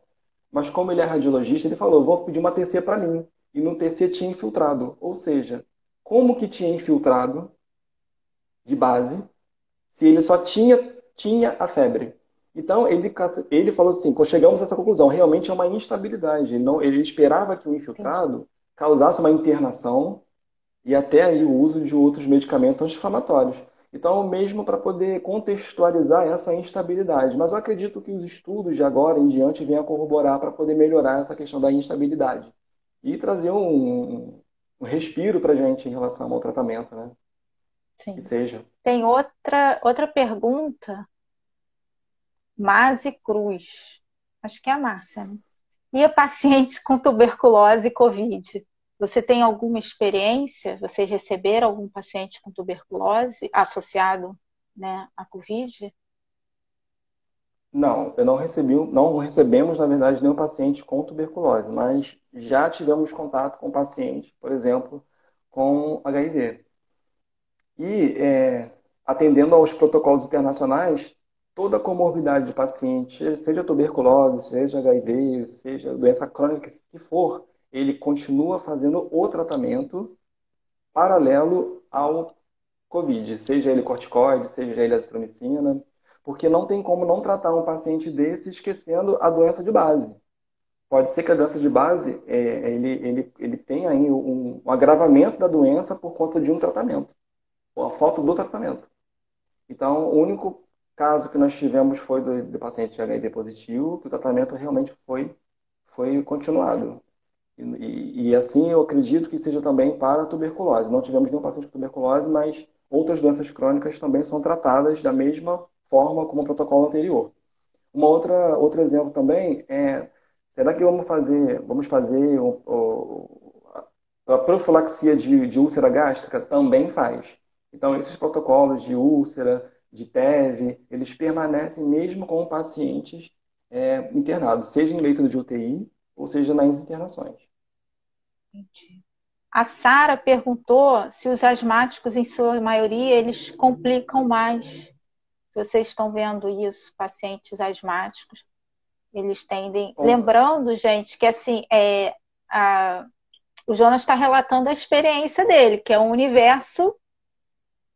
Mas como ele é radiologista, ele falou: vou pedir uma TC para mim. E no TC tinha infiltrado. Ou seja, como que tinha infiltrado de base se ele só tinha a febre? Então, ele falou assim: chegamos a essa conclusão, realmente é uma instabilidade. Ele esperava que o Entendi. infiltrado causasse uma internação e até aí o uso de outros medicamentos anti-inflamatórios. Então, mesmo para poder contextualizar essa instabilidade. Mas eu acredito que os estudos de agora em diante venham a corroborar para poder melhorar essa questão da instabilidade e trazer um respiro para a gente em relação ao tratamento, né? Que Sim. seja. Tem outra pergunta, Mase Cruz. Acho que é a Márcia, né? E a paciente com tuberculose e Covid? Você tem alguma experiência? Vocês receberam algum paciente com tuberculose associado, né, à Covid? Não, eu não recebi, não recebemos, na verdade, nenhum paciente com tuberculose, mas já tivemos contato com pacientes, por exemplo, com HIV. E, atendendo aos protocolos internacionais, toda comorbidade de paciente, seja tuberculose, seja HIV, seja doença crônica que for, ele continua fazendo o tratamento paralelo ao COVID, seja ele corticoide, seja ele azitromicina, porque não tem como não tratar um paciente desse esquecendo a doença de base. Pode ser que a doença de base, ele tenha aí um agravamento da doença por conta de um tratamento, ou a falta do tratamento. Então, o único caso que nós tivemos foi do paciente HIV positivo, que o tratamento realmente foi continuado. E assim eu acredito que seja também para a tuberculose. Não tivemos nenhum paciente com tuberculose, mas outras doenças crônicas também são tratadas da mesma forma como o protocolo anterior. Outro exemplo também é, será que vamos fazer a profilaxia de úlcera gástrica? Também faz. Então, esses protocolos de úlcera, de TEV, eles permanecem mesmo com pacientes internados, seja em leito de UTI ou seja nas internações. A Sara perguntou se os asmáticos, em sua maioria, eles complicam mais. Se vocês estão vendo isso, pacientes asmáticos, eles tendem. Bom, Lembrando, gente, que assim, o Jonas está relatando a experiência dele, que é um universo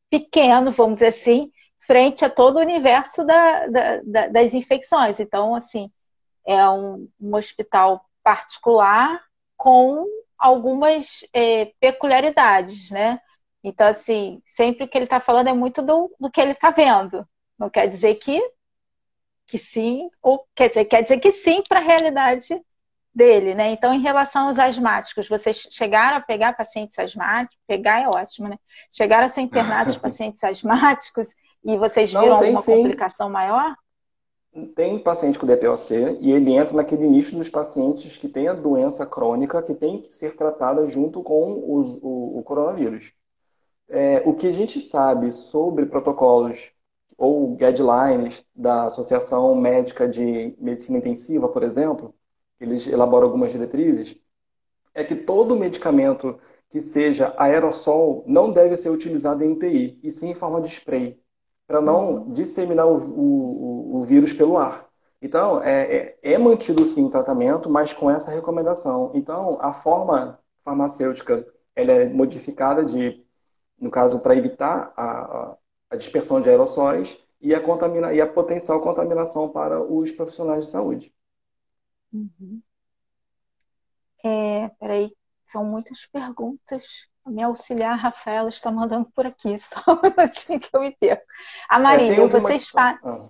pequeno, vamos dizer assim, frente a todo o universo das infecções. Então, assim, é um hospital particular com algumas peculiaridades, né? Então, assim, sempre que ele está falando é muito do que ele está vendo. Não quer dizer que sim, ou quer dizer que sim para a realidade dele, né? Então, em relação aos asmáticos, vocês chegaram a pegar pacientes asmáticos? Pegar é ótimo, né? Chegaram a ser internados pacientes asmáticos e vocês não, viram tem alguma sim. complicação maior? Tem paciente com DPOC e ele entra naquele nicho dos pacientes que têm a doença crônica que tem que ser tratada junto com o coronavírus. O que a gente sabe sobre protocolos ou guidelines da Associação Médica de Medicina Intensiva, por exemplo, eles elaboram algumas diretrizes, é que todo medicamento que seja aerossol não deve ser utilizado em UTI, e sim em forma de spray, para não Uhum. disseminar o vírus pelo ar. Então, é mantido sim o tratamento, mas com essa recomendação. Então, a forma farmacêutica ela é modificada no caso, para evitar a dispersão de aerossóis e a potencial contaminação para os profissionais de saúde. Uhum. Peraí, são muitas perguntas. A minha auxiliar, Rafaela, está mandando por aqui, só um minutinho que eu me perco. A Tem Marília, algumas. Pode falar.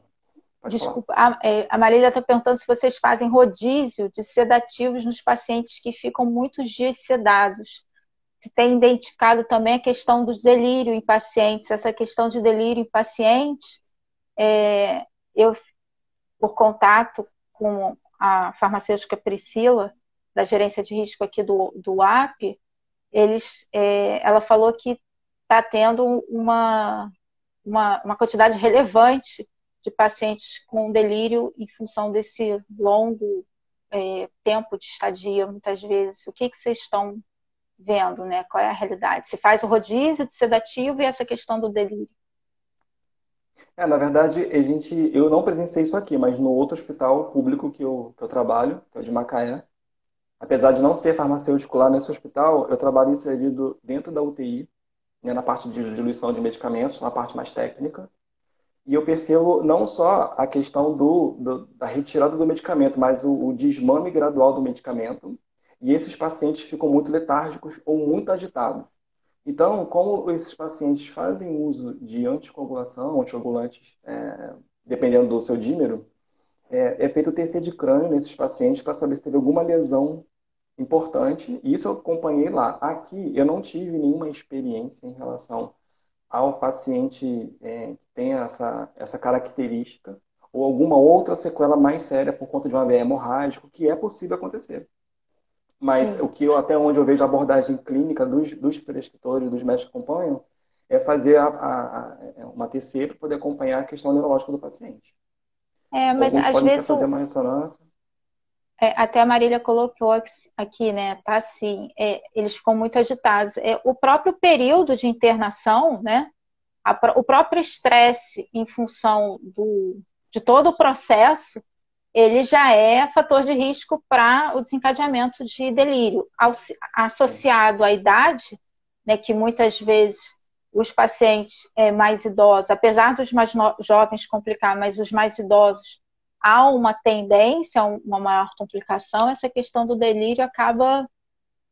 Desculpa, a Marília está perguntando se vocês fazem rodízio de sedativos nos pacientes que ficam muitos dias sedados. Se tem identificado também a questão dos delírios em pacientes. Essa questão de delírio em pacientes, eu, por contato com a farmacêutica Priscila, da gerência de risco aqui do AP, ela falou que está tendo uma quantidade relevante de pacientes com delírio em função desse longo tempo de estadia, muitas vezes. O que vocês estão vendo, né? Qual é a realidade? Se faz o rodízio de sedativo e essa questão do delírio. Na verdade, eu não presenciei isso aqui, mas no outro hospital público que eu trabalho, que é o de Macaé, apesar de não ser farmacêutico lá nesse hospital, eu trabalho inserido dentro da UTI, né, na parte de diluição de medicamentos, na parte mais técnica. E eu percebo não só a questão da retirada do medicamento, mas o desmame gradual do medicamento. E esses pacientes ficam muito letárgicos ou muito agitados. Então, como esses pacientes fazem uso de anticoagulação, anticoagulantes, dependendo do seu dímero, é feito TC de crânio nesses pacientes para saber se teve alguma lesão importante. E isso eu acompanhei lá. Aqui, eu não tive nenhuma experiência em relação ao paciente que tem essa característica ou alguma outra sequela mais séria por conta de um AVE hemorrágico, que é possível acontecer. Mas Sim. até onde eu vejo a abordagem clínica dos prescritores, dos médicos que acompanham, é fazer uma TC para poder acompanhar a questão neurológica do paciente. Mas Alguns às podem até vezes fazer uma ressonância. até a Marília colocou aqui, né? Tá assim, eles ficam muito agitados. O próprio período de internação, né? O próprio estresse em função de todo o processo, ele já é fator de risco para o desencadeamento de delírio, Sim. associado à idade, né, que muitas vezes os pacientes mais idosos, apesar dos mais jovens complicar, mas os mais idosos, há uma tendência, uma maior complicação, essa questão do delírio acaba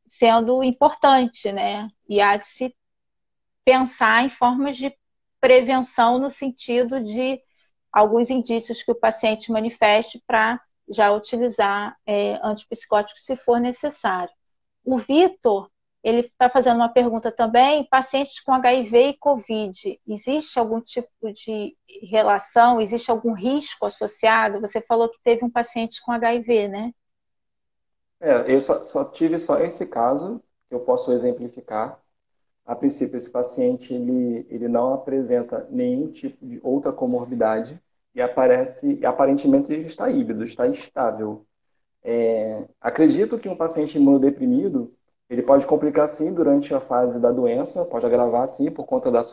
sendo importante, né? E há de se pensar em formas de prevenção no sentido de alguns indícios que o paciente manifeste para já utilizar antipsicóticos se for necessário. O Vitor, ele está fazendo uma pergunta também, pacientes com HIV e COVID, existe algum tipo de relação, existe algum risco associado? Você falou que teve um paciente com HIV, né? Eu só tive só esse caso, que eu posso exemplificar. A princípio, esse paciente ele não apresenta nenhum tipo de outra comorbidade e aparentemente ele está híbrido, está estável. Acredito que um paciente imunodeprimido ele pode complicar sim durante a fase da doença, pode agravar sim por conta da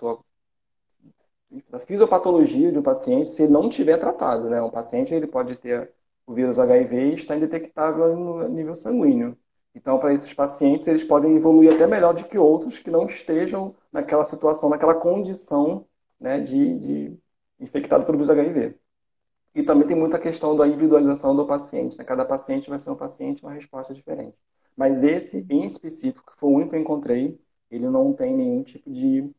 fisiopatologia do paciente se ele não tiver tratado, né? Um paciente ele pode ter o vírus HIV e está indetectável no nível sanguíneo. Então, para esses pacientes, eles podem evoluir até melhor do que outros que não estejam naquela situação, naquela condição, né, de infectado pelo vírus HIV. E também tem muita questão da individualização do paciente, né? Cada paciente vai ser um paciente, uma resposta diferente. Mas esse, em específico, que foi o único que eu encontrei, ele não tem nenhum tipo de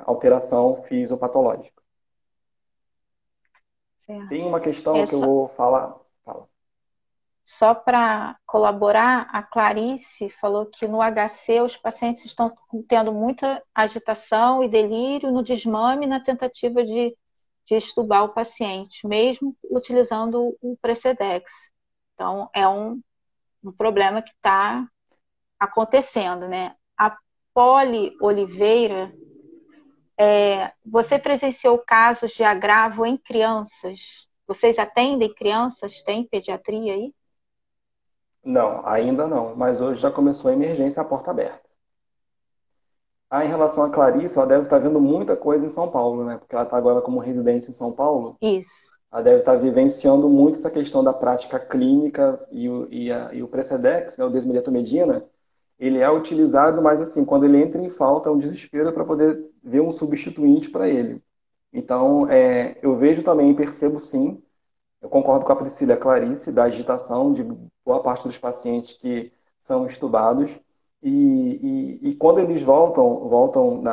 alteração fisiopatológica. Certo. Tem uma questão É que eu só, vou falar. Fala. Só para colaborar, a Clarice falou que no HC os pacientes estão tendo muita agitação e delírio no desmame na tentativa de extubar o paciente, mesmo utilizando o Precedex. Então, é um problema que está acontecendo, né? A Poli Oliveira, você presenciou casos de agravo em crianças? Vocês atendem crianças? Tem pediatria aí? Não, ainda não, mas hoje já começou a emergência à porta aberta. Em relação a Clarice, ela deve estar vendo muita coisa em São Paulo, né? Porque ela está agora como residente em São Paulo. Isso. Ela deve estar vivenciando muito essa questão da prática clínica e o Precedex, né, o desmedetomidina, ele é utilizado, mas assim, quando ele entra em falta, é um desespero para poder ver um substituinte para ele. Então, eu vejo também, percebo sim, eu concordo com a Priscila e a Clarice, da agitação de boa parte dos pacientes que são estubados, e quando eles voltam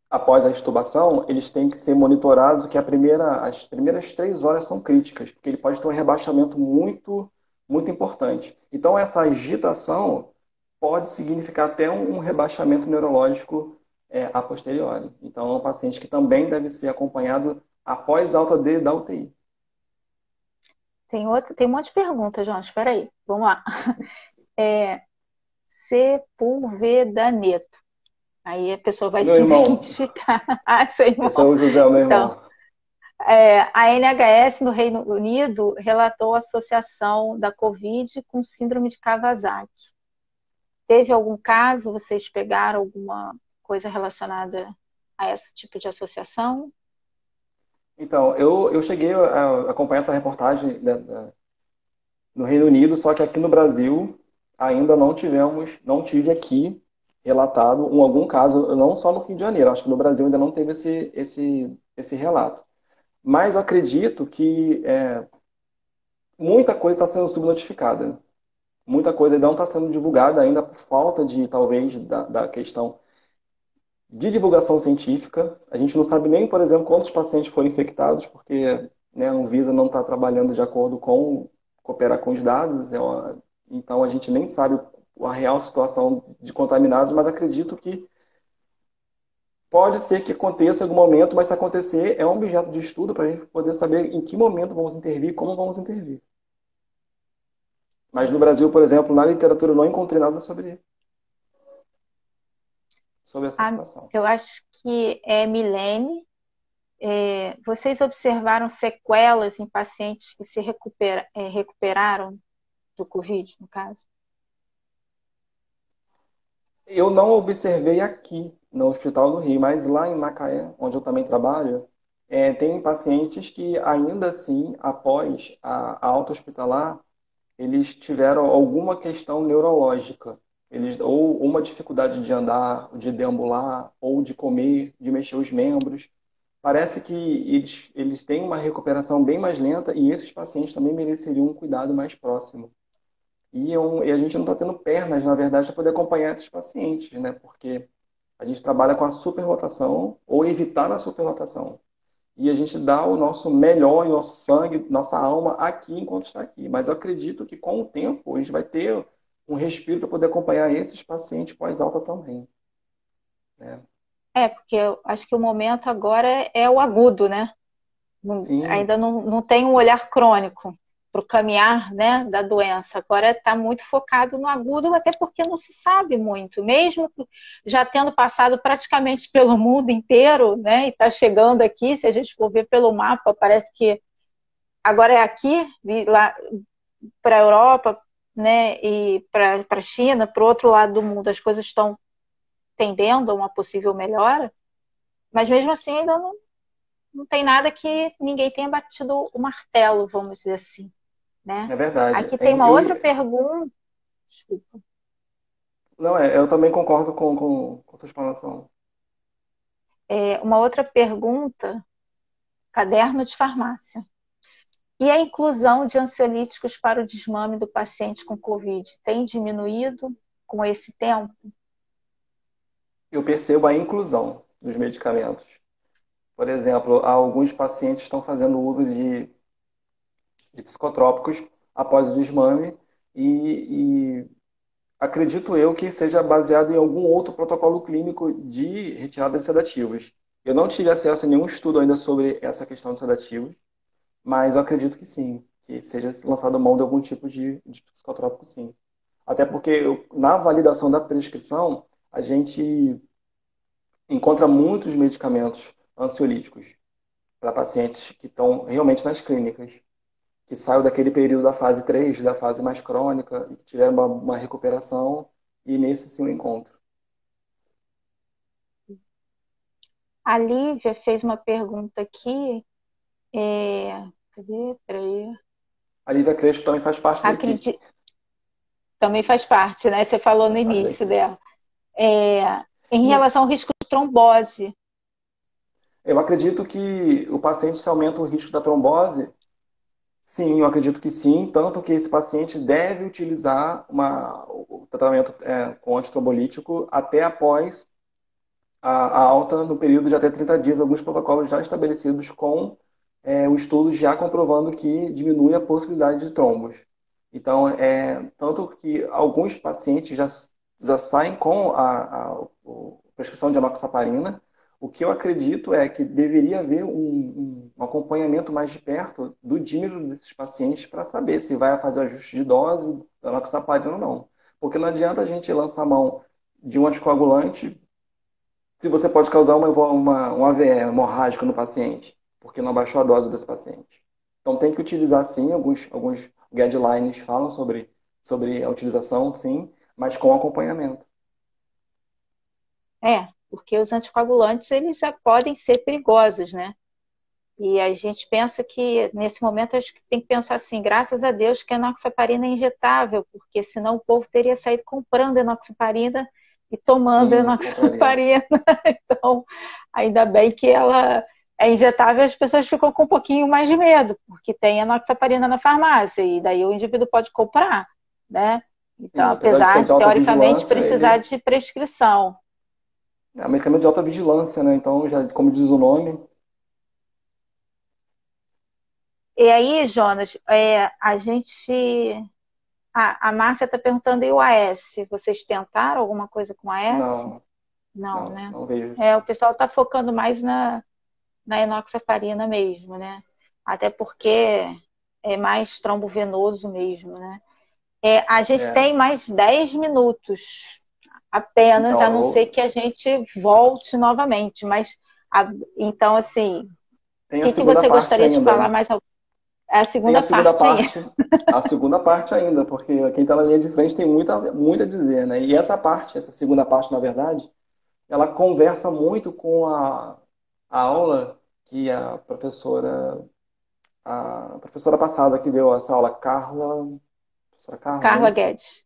após a extubação, eles têm que ser monitorados, que as primeiras 3 horas são críticas, porque ele pode ter um rebaixamento muito, muito importante. Então, essa agitação pode significar até um rebaixamento neurológico a posteriori. Então, é um paciente que também deve ser acompanhado após alta dele da UTI. Tem um monte de perguntas, João. Espera aí. Vamos lá. Sepulvedaneto. Aí a pessoa vai Meu se irmão, identificar. Ah, seu irmão. esse é o José, meu Então, irmão. a NHS no Reino Unido relatou a associação da Covid com síndrome de Kawasaki. Teve algum caso? Vocês pegaram alguma coisa relacionada a esse tipo de associação? Então, eu cheguei a acompanhar essa reportagem no Reino Unido, só que aqui no Brasil ainda não tive aqui relatado algum caso, não só no Rio de Janeiro, acho que no Brasil ainda não teve esse relato. Mas eu acredito que muita coisa está sendo subnotificada. Muita coisa não está sendo divulgada ainda por falta de, talvez, da questão de divulgação científica. A gente não sabe nem, por exemplo, quantos pacientes foram infectados, porque né, a Anvisa não está trabalhando de acordo com cooperar com os dados, então a gente nem sabe a real situação de contaminados, mas acredito que pode ser que aconteça em algum momento, mas se acontecer, é um objeto de estudo para a gente poder saber em que momento vamos intervir, como vamos intervir. Mas no Brasil, por exemplo, na literatura eu não encontrei nada sobre essa situação. Eu acho que é Milene. Vocês observaram sequelas em pacientes que se recuperaram do Covid, no caso? Eu não observei aqui no Hospital do Rio, mas lá em Macaé, onde eu também trabalho, tem pacientes que ainda assim, após a alta hospitalar, eles tiveram alguma questão neurológica. Ou uma dificuldade de andar, de deambular, ou de comer, de mexer os membros. Parece que eles têm uma recuperação bem mais lenta e esses pacientes também mereceriam um cuidado mais próximo. E a gente não está tendo pernas, na verdade, para poder acompanhar esses pacientes, né? Porque a gente trabalha com a superlotação ou evitar a superlotação. E a gente dá o nosso melhor, o nosso sangue, nossa alma aqui enquanto está aqui. Mas eu acredito que com o tempo a gente vai ter um respiro para poder acompanhar esses pacientes pós-alta também, né? Porque eu acho que o momento agora é o agudo, né? Sim, Ainda não tem um olhar crônico para o caminhar, né, da doença. Agora está muito focado no agudo, até porque não se sabe muito. Mesmo já tendo passado praticamente pelo mundo inteiro, né, e está chegando aqui, se a gente for ver pelo mapa, parece que agora é aqui, e lá para a Europa, né, e para a China, para o outro lado do mundo, as coisas estão tendendo a uma possível melhora, mas mesmo assim ainda não tem nada que ninguém tenha batido o martelo, vamos dizer assim, né? é verdade. Aqui tem uma outra pergunta. Desculpa. Não, eu também concordo com a sua explanação. Uma outra pergunta, caderno de farmácia. E a inclusão de ansiolíticos para o desmame do paciente com Covid tem diminuído com esse tempo? Eu percebo a inclusão dos medicamentos. Por exemplo, alguns pacientes estão fazendo uso de psicotrópicos após o desmame e acredito eu que seja baseado em algum outro protocolo clínico de retirada de sedativos. Eu não tive acesso a nenhum estudo ainda sobre essa questão de sedativos, mas eu acredito que sim, que seja lançado mão de algum tipo de psicotrópico, sim. Até porque na validação da prescrição, a gente encontra muitos medicamentos ansiolíticos para pacientes que estão realmente nas clínicas, que saiu daquele período da fase 3, da fase mais crônica, e que tiveram uma recuperação, e nesse sim o encontro. A Lívia fez uma pergunta aqui. Cadê? Peraí. A Lívia Crespo também faz parte da equipe. Acredito, também faz parte, né? Você falou no Faz parte da início equipe. dela. É, em E relação ao risco de trombose, eu acredito que o paciente, se aumenta o risco da trombose, sim, eu acredito que sim, tanto que esse paciente deve utilizar o tratamento com antitrombolítico até após a alta no período de até 30 dias, alguns protocolos já estabelecidos com o estudo já comprovando que diminui a possibilidade de trombos. Então, tanto que alguns pacientes já saem com a prescrição de enoxaparina. O que eu acredito é que deveria haver um acompanhamento mais de perto do dímero desses pacientes para saber se vai fazer o ajuste de dose da enoxaparina ou não. Porque não adianta a gente lançar a mão de um anticoagulante se você pode causar um AVE hemorrágico no paciente, porque não abaixou a dose desse paciente. Então tem que utilizar sim, alguns guidelines falam sobre a utilização, sim, mas com acompanhamento. porque os anticoagulantes eles já podem ser perigosos, né? E a gente pensa que, nesse momento, acho que tem que pensar assim, graças a Deus que a enoxaparina é injetável, porque senão o povo teria saído comprando enoxaparina e tomando Sim, compraria. enoxaparina. Então, ainda bem que ela é injetável, as pessoas ficam com um pouquinho mais de medo, porque tem enoxaparina na farmácia, e daí o indivíduo pode comprar, né? Então, Sim, apesar de apesar ser de de, alta teoricamente, vigilância, precisar ele de prescrição. é um medicamento de alta vigilância, né? Então, já, como diz o nome, E aí, Jonas, a gente. A Márcia está perguntando, e o AS? Vocês tentaram alguma coisa com AS? não, Não, não, né? não vejo. O pessoal está focando mais na enoxaparina mesmo, né? Até porque é mais trombovenoso mesmo, né? A gente É, tem mais 10 minutos apenas, a então, não ser que a gente volte novamente. Mas, então, assim, Tem a que segunda você parte gostaria de falar ainda. mais? A Tem a segunda segunda parte aí. parte, a segunda parte ainda, porque quem está na linha de frente tem muito a dizer, né? E essa parte, essa segunda parte, na verdade, ela conversa muito com a aula que a professora passada que deu essa aula, professora Carla, não é Carla isso? Guedes.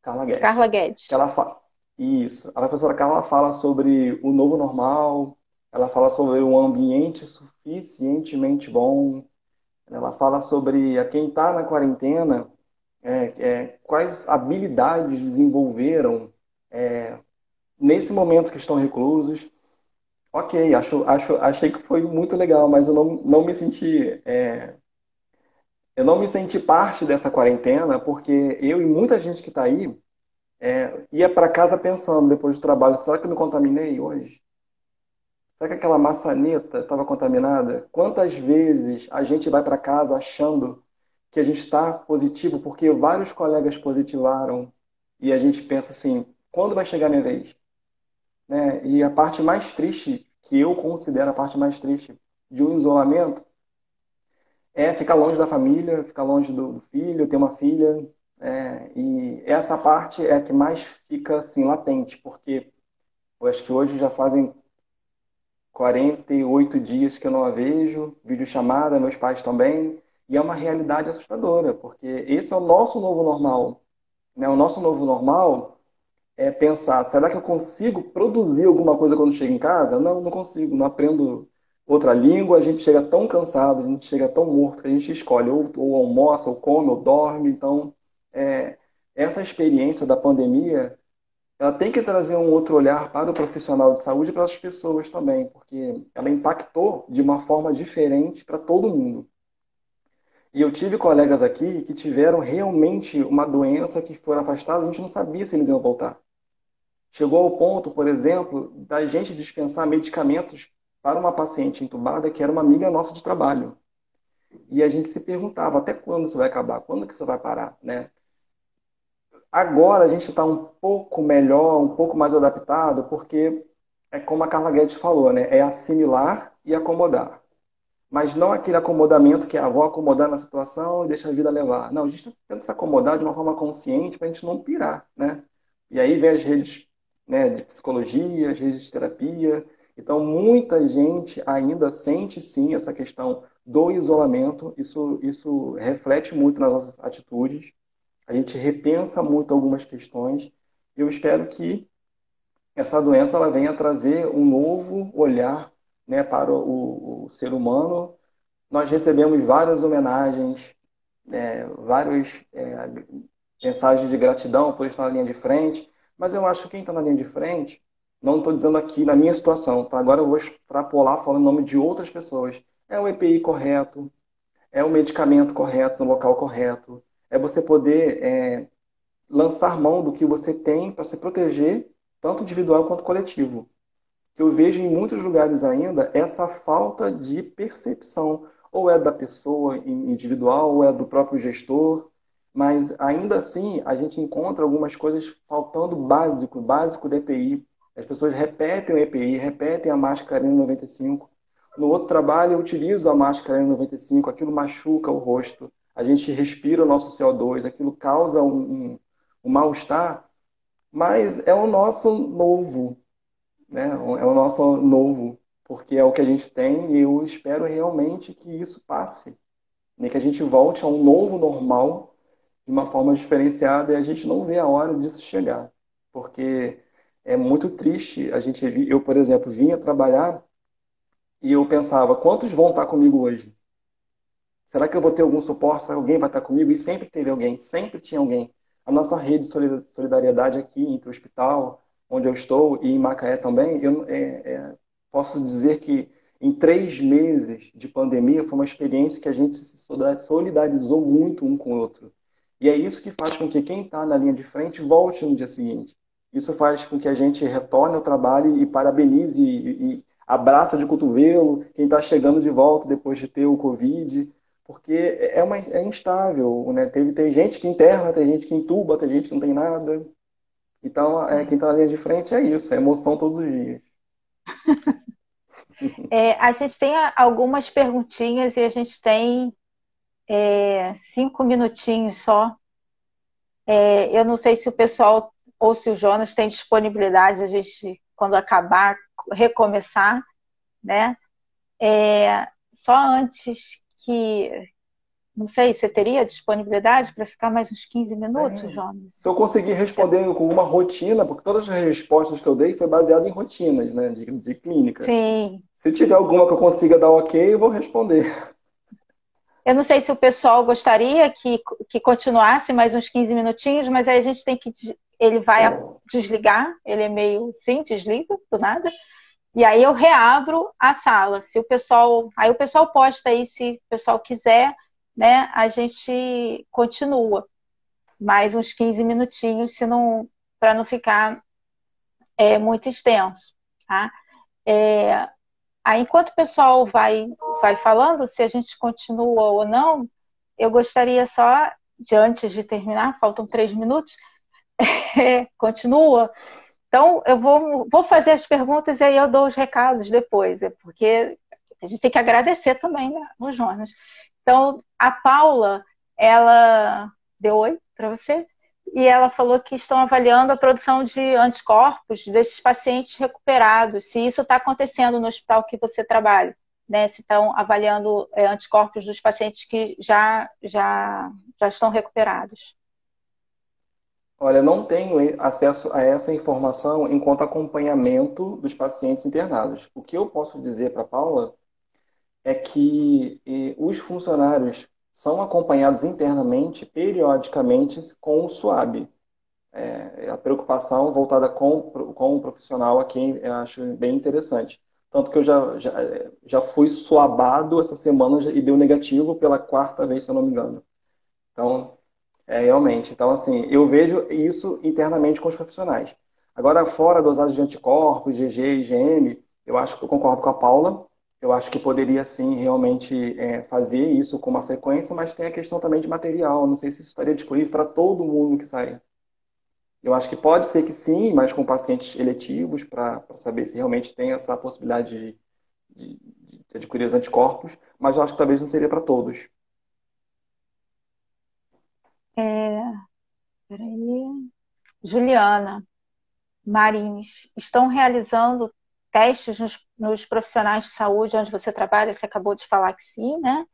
Carla Guedes. Carla Que Guedes. ela isso. A professora Carla fala sobre o novo normal, ela fala sobre um ambiente suficientemente bom, ela fala sobre a quem está na quarentena, quais habilidades desenvolveram nesse momento que estão reclusos. Ok, achei que foi muito legal, mas eu não me senti, eu não me senti parte dessa quarentena, porque eu e muita gente que está aí ia para casa pensando depois do trabalho, será que eu me contaminei hoje? Será que aquela maçaneta estava contaminada? Quantas vezes a gente vai para casa achando que a gente está positivo porque vários colegas positivaram e a gente pensa assim, quando vai chegar a minha vez? Né? E a parte mais triste, que eu considero a parte mais triste de um isolamento, é ficar longe da família, ficar longe do filho, ter uma filha. E essa parte é a que mais fica assim, latente, porque eu acho que hoje já fazem 48 dias que eu não a vejo, videochamada, meus pais também, e é uma realidade assustadora, porque esse é o nosso novo normal. Né? O nosso novo normal é pensar, será que eu consigo produzir alguma coisa quando chego em casa? Não, não consigo, não aprendo outra língua, a gente chega tão cansado, a gente chega tão morto, que a gente escolhe ou almoça, ou come, ou dorme. Então, é, essa experiência da pandemia, ela tem que trazer um outro olhar para o profissional de saúde e para as pessoas também, porque ela impactou de uma forma diferente para todo mundo. E eu tive colegas aqui que tiveram realmente uma doença que foram afastados, a gente não sabia se eles iam voltar. Chegou ao ponto, por exemplo, da gente dispensar medicamentos para uma paciente entubada que era uma amiga nossa de trabalho. E a gente se perguntava, até quando isso vai acabar? Quando que isso vai parar, né? Agora a gente está um pouco melhor, um pouco mais adaptado, porque é como a Carla Guedes falou, né? É assimilar e acomodar. Mas não aquele acomodamento que vou acomodar na situação e deixa a vida levar. Não, a gente está tentando se acomodar de uma forma consciente para a gente não pirar, né? E aí vem as redes, né, de psicologia, as redes de terapia. Então, muita gente ainda sente, sim, essa questão do isolamento. Isso reflete muito nas nossas atitudes. A gente repensa muito algumas questões. Eu espero que essa doença ela venha trazer um novo olhar, né, para o ser humano. Nós recebemos várias homenagens, várias mensagens de gratidão por estar na linha de frente, mas eu acho que quem está na linha de frente, não estou dizendo aqui na minha situação, tá? Agora eu vou extrapolar falando em nome de outras pessoas. É o EPI correto, é o medicamento correto no local correto, é você poder lançar mão do que você tem para se proteger, tanto individual quanto coletivo. Eu vejo em muitos lugares ainda essa falta de percepção, ou é da pessoa individual, ou é do próprio gestor, mas ainda assim a gente encontra algumas coisas faltando básico, básico da EPI. As pessoas repetem o EPI, repetem a máscara N95. No outro trabalho eu utilizo a máscara N95, aquilo machuca o rosto, a gente respira o nosso CO2, aquilo causa um mal-estar, mas é o nosso novo, né? É o nosso novo, porque é o que a gente tem e eu espero realmente que isso passe, né? Que a gente volte a um novo normal de uma forma diferenciada e a gente não vê a hora disso chegar, porque é muito triste a gente eu, por exemplo, vinha trabalhar e eu pensava, quantos vão estar comigo hoje? Será que eu vou ter algum suporte? Será que alguém vai estar comigo? E sempre teve alguém, sempre tinha alguém. A nossa rede de solidariedade aqui entre o hospital, onde eu estou, e em Macaé também, posso dizer que em 3 meses de pandemia foi uma experiência que a gente se solidarizou muito um com o outro. E é isso que faz com que quem está na linha de frente volte no dia seguinte. Isso faz com que a gente retorne ao trabalho e parabenize e abraça de cotovelo quem está chegando de volta depois de ter o Covid, porque é instável, né? Tem gente que interna, tem gente que entuba, tem gente que não tem nada. Então, quem está na linha de frente é isso, é emoção todos os dias. A gente tem algumas perguntinhas e a gente tem 5 minutinhos só. Eu não sei se o pessoal ou se o Jonas tem disponibilidade, a gente, quando acabar, recomeçar, né? Só antes que. Não sei, você teria disponibilidade para ficar mais uns 15 minutos, Tenho. Jonas? Se eu conseguir responder com uma rotina, porque todas as respostas que eu dei foi baseada em rotinas, né, de clínica. Sim. Se tiver alguma que eu consiga dar ok, eu vou responder. Eu não sei se o pessoal gostaria que continuasse mais uns 15 minutinhos, mas aí a gente tem que. Ele vai desligar, ele é meio. Sim, desliga do nada. E aí eu reabro a sala. Se o pessoal. Aí o pessoal posta aí, se o pessoal quiser, né? A gente continua. Mais uns 15 minutinhos, se não, para não ficar muito extenso. Tá? Aí, enquanto o pessoal vai falando, se a gente continua ou não, eu gostaria só, de antes de terminar, faltam 3 minutos, continua. Então, eu vou fazer as perguntas e aí eu dou os recados depois, porque a gente tem que agradecer também, né, o Jonas. Então, a Paula, ela deu oi para você e ela falou que estão avaliando a produção de anticorpos desses pacientes recuperados, se isso está acontecendo no hospital que você trabalha, né? Se estão avaliando anticorpos dos pacientes que já estão recuperados. Olha, eu não tenho acesso a essa informação enquanto acompanhamento dos pacientes internados. O que eu posso dizer para a Paula é que os funcionários são acompanhados internamente, periodicamente, com o SUAB. A preocupação voltada com o profissional aqui eu acho bem interessante. Tanto que eu já fui suabado essa semana e deu negativo pela quarta vez, se eu não me engano. Então, realmente. Então, assim, eu vejo isso internamente com os profissionais. Agora, fora a dosagem de anticorpos, GG e IgM, eu acho que eu concordo com a Paula. Eu acho que poderia, sim, realmente fazer isso com uma frequência, mas tem a questão também de material. Não sei se isso estaria disponível para todo mundo que sai. Eu acho que pode ser que sim, mas com pacientes eletivos, para saber se realmente tem essa possibilidade de adquirir os anticorpos, mas eu acho que talvez não seria para todos. Peraí. Juliana Marins, estão realizando testes nos profissionais de saúde onde você trabalha? Você acabou de falar que sim, né?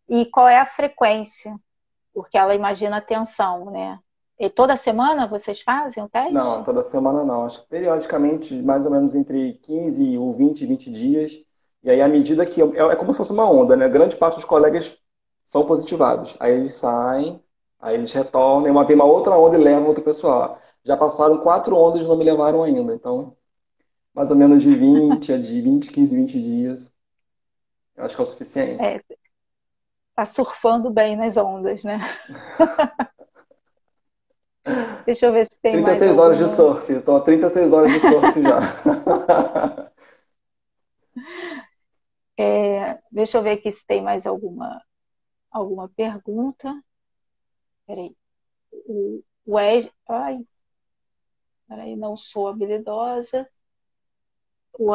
E qual é a frequência? Porque ela imagina a tensão, né? E toda semana vocês fazem o Não, teste? toda semana não. Acho que periodicamente, mais ou menos entre 15 ou 20 dias. E aí, à medida que. É como se fosse uma onda, né? Grande parte dos colegas são positivados. Aí eles saem, aí eles retornam, e vem uma outra onda e levam outro pessoal. Já passaram 4 ondas e não me levaram ainda. Então, mais ou menos de 20 a de 20, 15, 20 dias. Eu acho que é o suficiente. É, tá surfando bem nas ondas, né? Deixa eu ver se tem mais 36 horas de alguma. surf. Estou há 36 horas de surf já. Deixa eu ver aqui se tem mais alguma pergunta. Peraí. Ai, peraí, não sou habilidosa. O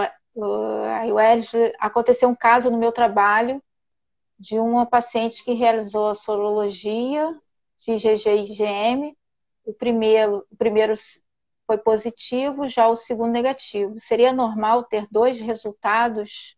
Wesley, aconteceu um caso no meu trabalho de uma paciente que realizou a sorologia de IgG e IgM. O primeiro foi positivo, já o segundo negativo. Seria normal ter dois resultados?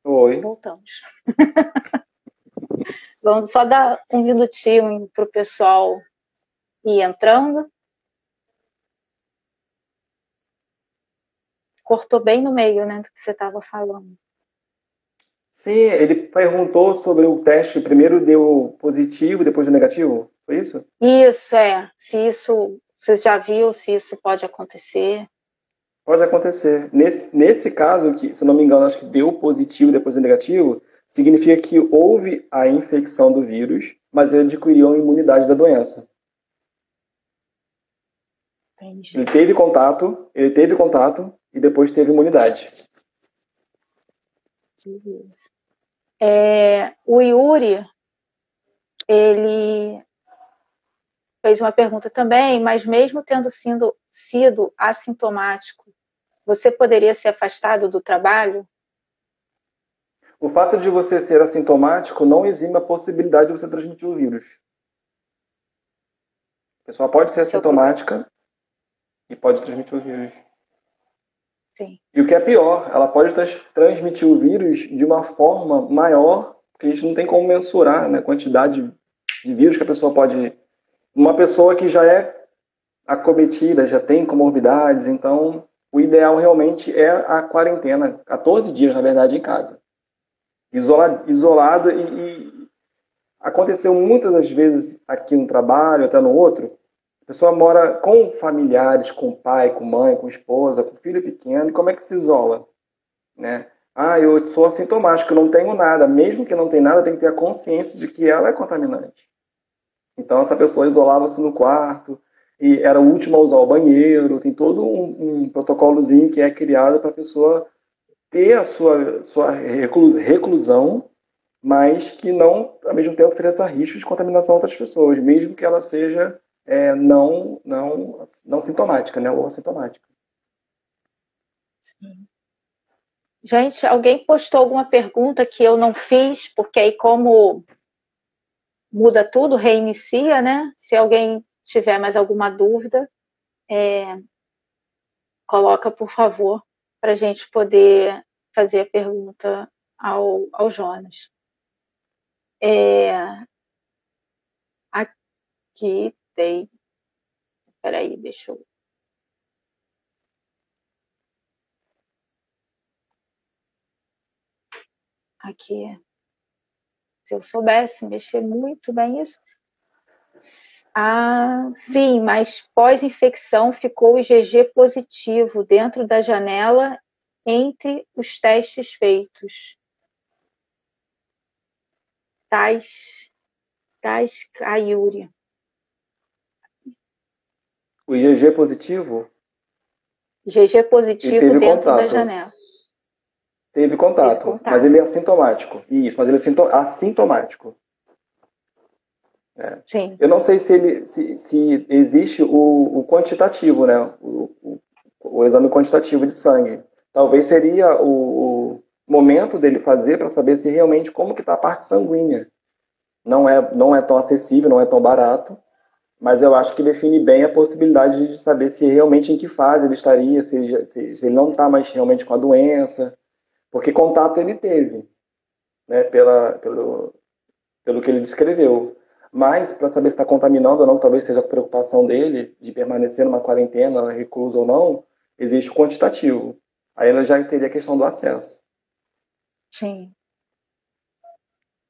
Oi. Voltamos. Vamos só dar um minutinho para o pessoal ir entrando. Cortou bem no meio, né, do que você estava falando. Sim, ele perguntou sobre o teste, primeiro deu positivo, depois deu negativo, foi isso? Isso, se isso, você já viu, se isso pode acontecer. Pode acontecer. Nesse caso, que, se eu não me engano, acho que deu positivo depois do negativo, significa que houve a infecção do vírus, mas ele adquiriu a imunidade da doença. Entendi. Ele teve contato e depois teve imunidade. O Yuri, ele fez uma pergunta também, mas mesmo tendo sido assintomático, você poderia ser afastado do trabalho? O fato de você ser assintomático não exime a possibilidade de você transmitir o vírus. A pessoa pode ser assintomática e pode transmitir o vírus. Sim. E o que é pior, ela pode transmitir o vírus de uma forma maior, porque a gente não tem como mensurar, né, a quantidade de vírus que a pessoa pode... Uma pessoa que já é acometida, já tem comorbidades, então o ideal realmente é a quarentena, 14 dias, na verdade, em casa. Isolado e aconteceu muitas das vezes aqui no trabalho, até no outro, a pessoa mora com familiares, com pai, com mãe, com esposa, com filho pequeno, e como é que se isola? Né? Ah, eu sou assintomático, eu não tenho nada. Mesmo que não tenha nada, tem que ter a consciência de que ela é contaminante. Então, essa pessoa isolava-se no quarto, e era o último a usar o banheiro, tem todo um protocolozinho que é criado para a pessoa ter a sua reclusão, mas que não, ao mesmo tempo, ofereça risco de contaminação a outras pessoas, mesmo que ela seja não sintomática, né, ou assintomática. Sim. Gente, alguém postou alguma pergunta que eu não fiz, porque aí como muda tudo, reinicia, né? Se alguém tiver mais alguma dúvida, coloca, por favor, para a gente poder fazer a pergunta ao Jonas. Aqui tem... Peraí, deixa eu... Aqui. Se eu soubesse mexer muito bem isso. Ah, sim, mas pós-infecção ficou o IgG positivo dentro da janela entre os testes feitos. Tais Ayuri. O IgG positivo? IgG positivo dentro da janela. Teve contato, mas ele é assintomático. Isso, mas ele é assintomático. É. Sim. Eu não sei se existe o quantitativo, né? O exame quantitativo de sangue. Talvez seria o momento dele fazer para saber se realmente como que está a parte sanguínea. Não é tão acessível, não é tão barato, mas eu acho que define bem a possibilidade de saber se realmente em que fase ele estaria, se ele não está mais realmente com a doença, porque contato ele teve, né? Pelo que ele descreveu. Mas, para saber se está contaminando ou não, talvez seja a preocupação dele de permanecer numa quarentena, recluso ou não, existe o quantitativo. Aí ela já teria a questão do acesso. Sim.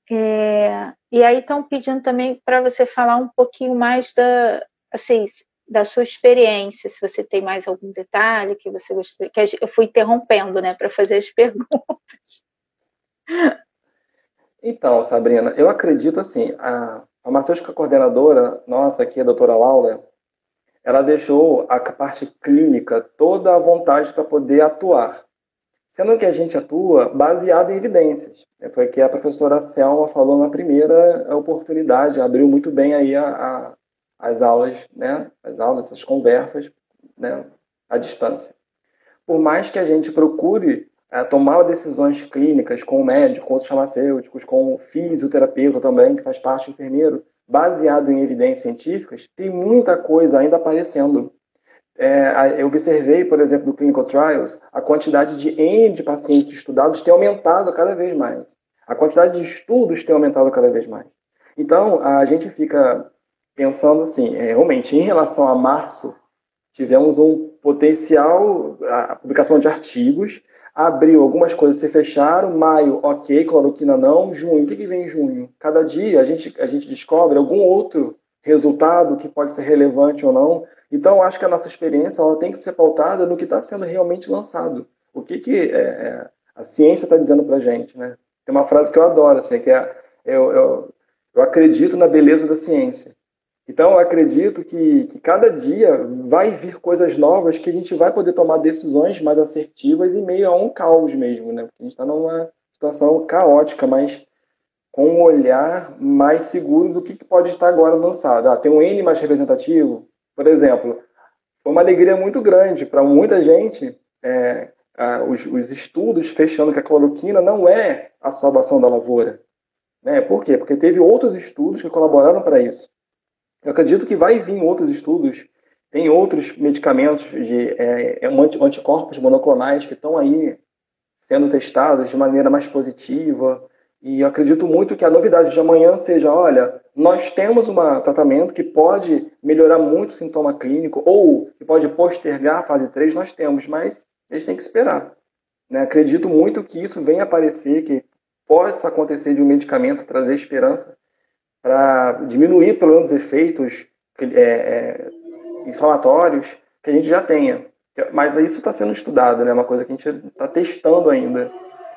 E aí estão pedindo também para você falar um pouquinho mais da sua experiência, se você tem mais algum detalhe que você gostaria, que eu fui interrompendo, né, para fazer as perguntas. Então, Sabrina, eu acredito assim, a farmacêutica coordenadora nossa aqui, a doutora Laura, ela deixou a parte clínica toda à vontade para poder atuar. Sendo que a gente atua baseado em evidências. Foi o que a professora Selma falou na primeira oportunidade, abriu muito bem aí as aulas, né? As aulas, essas conversas, né? À distância. Por mais que a gente procure tomar decisões clínicas com o médico, com os farmacêuticos, com o fisioterapeuta também, que faz parte do enfermeiro, baseado em evidências científicas, tem muita coisa ainda aparecendo. Eu observei, por exemplo, no Clinical Trials, a quantidade de N de pacientes estudados tem aumentado cada vez mais. A quantidade de estudos tem aumentado cada vez mais. Então, a gente fica pensando assim, realmente, em relação a março, tivemos um potencial, a publicação de artigos, abril, algumas coisas se fecharam, maio, ok, cloroquina não, junho, o que vem em junho? Cada dia a gente descobre algum outro resultado que pode ser relevante ou não. Então, acho que a nossa experiência ela tem que ser pautada no que está sendo realmente lançado. O que a ciência está dizendo para a gente, né? Tem uma frase que eu adoro, assim, que é eu acredito na beleza da ciência. Então, eu acredito que cada dia vai vir coisas novas que a gente vai poder tomar decisões mais assertivas em meio a um caos mesmo, né? Porque a gente está numa situação caótica, mas com um olhar mais seguro do que pode estar agora lançado. Tem um N mais representativo, por exemplo, foi uma alegria muito grande para muita gente os estudos fechando que a cloroquina não é a salvação da lavoura. Né? Por quê? Porque teve outros estudos que colaboraram para isso. Eu acredito que vai vir outros estudos, tem outros medicamentos de anticorpos monoclonais que estão aí sendo testados de maneira mais positiva. E eu acredito muito que a novidade de amanhã seja, olha, nós temos um tratamento que pode melhorar muito o sintoma clínico ou que pode postergar a fase 3, nós temos, mas a gente tem que esperar. Né? Acredito muito que isso venha aparecer, que possa acontecer de um medicamento trazer esperança para diminuir pelo menos os efeitos inflamatórios que a gente já tenha. Mas isso está sendo estudado, né? Uma coisa que a gente está testando ainda.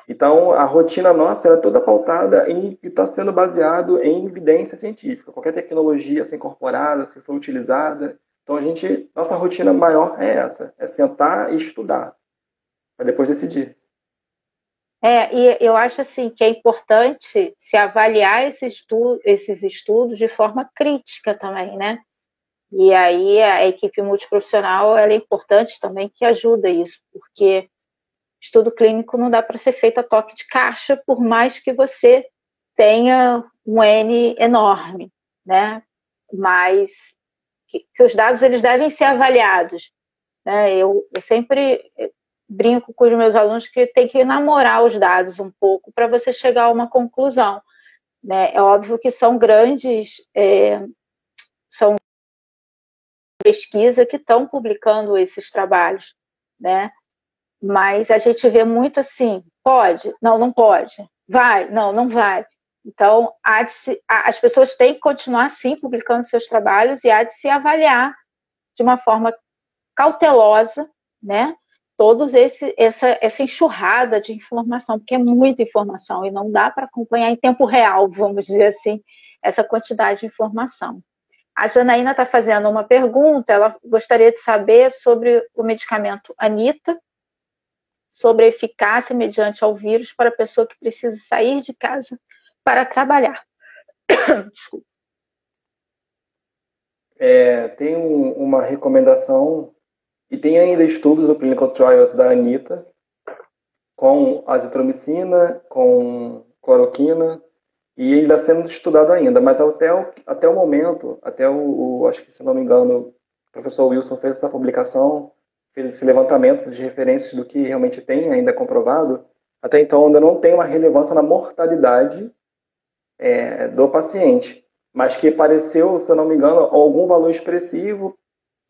Então, a rotina nossa é toda pautada e está sendo baseado em evidência científica. Qualquer tecnologia ser incorporada, se for utilizada. Então, nossa rotina maior é essa, é sentar e estudar, para depois decidir. E eu acho assim que é importante se avaliar esses estudos de forma crítica também, né? E aí a equipe multiprofissional ela é importante também que ajuda isso, porque estudo clínico não dá para ser feito a toque de caixa, por mais que você tenha um N enorme, né? Mas que os dados eles devem ser avaliados, né? Eu sempre brinco com os meus alunos que tem que namorar os dados um pouco para você chegar a uma conclusão, né? É óbvio que são grandes são pesquisa que estão publicando esses trabalhos, né? Mas a gente vê muito assim, pode? Não, não pode. Vai? Não, não vai. Então, as pessoas têm que continuar, sim, publicando seus trabalhos e há de se avaliar de uma forma cautelosa, né? Essa enxurrada de informação, porque é muita informação e não dá para acompanhar em tempo real, vamos dizer assim, essa quantidade de informação. A Janaína está fazendo uma pergunta, ela gostaria de saber sobre o medicamento Anita, sobre a eficácia mediante ao vírus para a pessoa que precisa sair de casa para trabalhar. Desculpa. Tem uma recomendação, e tem ainda estudos do Clinical Trials da Anita, com azitromicina, com cloroquina, e ele está sendo estudado ainda, mas até o momento, acho que, se não me engano, o professor Wilson fez essa publicação, fez esse levantamento de referências do que realmente tem ainda comprovado, até então ainda não tem uma relevância na mortalidade do paciente, mas que pareceu, se eu não me engano, algum valor expressivo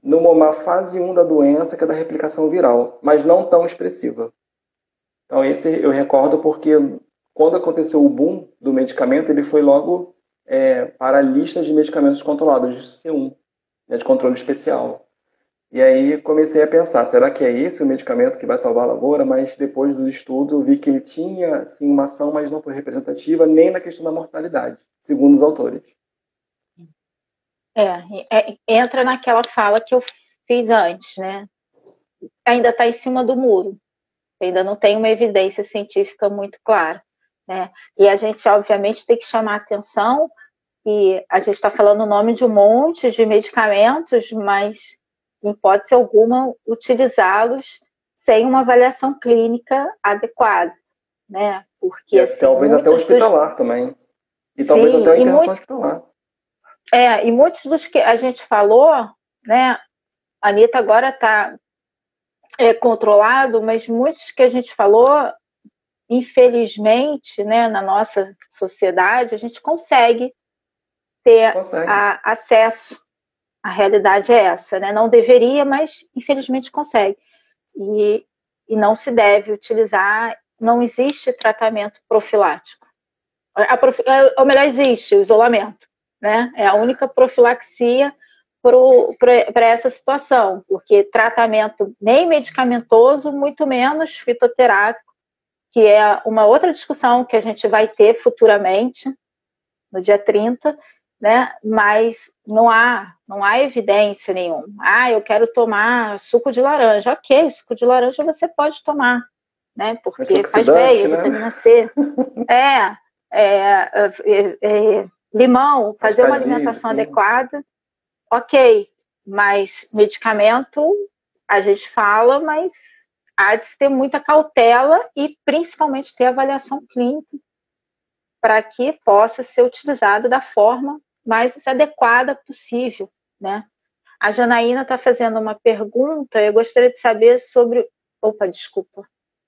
numa fase 1 da doença, que é da replicação viral, mas não tão expressiva. Então, esse eu recordo porque quando aconteceu o boom do medicamento, ele foi logo para a lista de medicamentos controlados, de C1, né, de controle especial. E aí comecei a pensar, será que é esse o medicamento que vai salvar a lavoura? Mas depois dos estudos eu vi que ele tinha, sim, uma ação, mas não foi representativa nem na questão da mortalidade, segundo os autores. Entra naquela fala que eu fiz antes, né? Ainda está em cima do muro. Ainda não tem uma evidência científica muito clara, né? E a gente, obviamente, tem que chamar atenção, e a gente está falando o nome de um monte de medicamentos, mas, em hipótese alguma, utilizá-los sem uma avaliação clínica adequada, né? Porque, assim, talvez até hospitalar também. E talvez até a internação hospitalar. E muitos dos que a gente falou, né? A Anita agora está controlado, mas muitos que a gente falou, infelizmente, né, na nossa sociedade, a gente consegue ter Consegue. acesso. A realidade é essa, né? Não deveria, mas infelizmente consegue. E não se deve utilizar, não existe tratamento profilático. Ou melhor, existe o isolamento, né? É a única profilaxia para essa situação, porque tratamento nem medicamentoso, muito menos fitoterápico, que é uma outra discussão que a gente vai ter futuramente, no dia 30, né? Mas não há evidência nenhuma. Eu quero tomar suco de laranja. Ok, suco de laranja você pode tomar, né? Porque faz bem, Antioxidante, a né? vitamina C. É, limão, Faz fazer uma pele livre, alimentação sim. adequada, ok. Mas medicamento, a gente fala, mas há de ter muita cautela e principalmente ter avaliação clínica para que possa ser utilizado da forma mais adequada possível, né? A Janaína está fazendo uma pergunta, eu gostaria de saber sobre... Opa, desculpa. A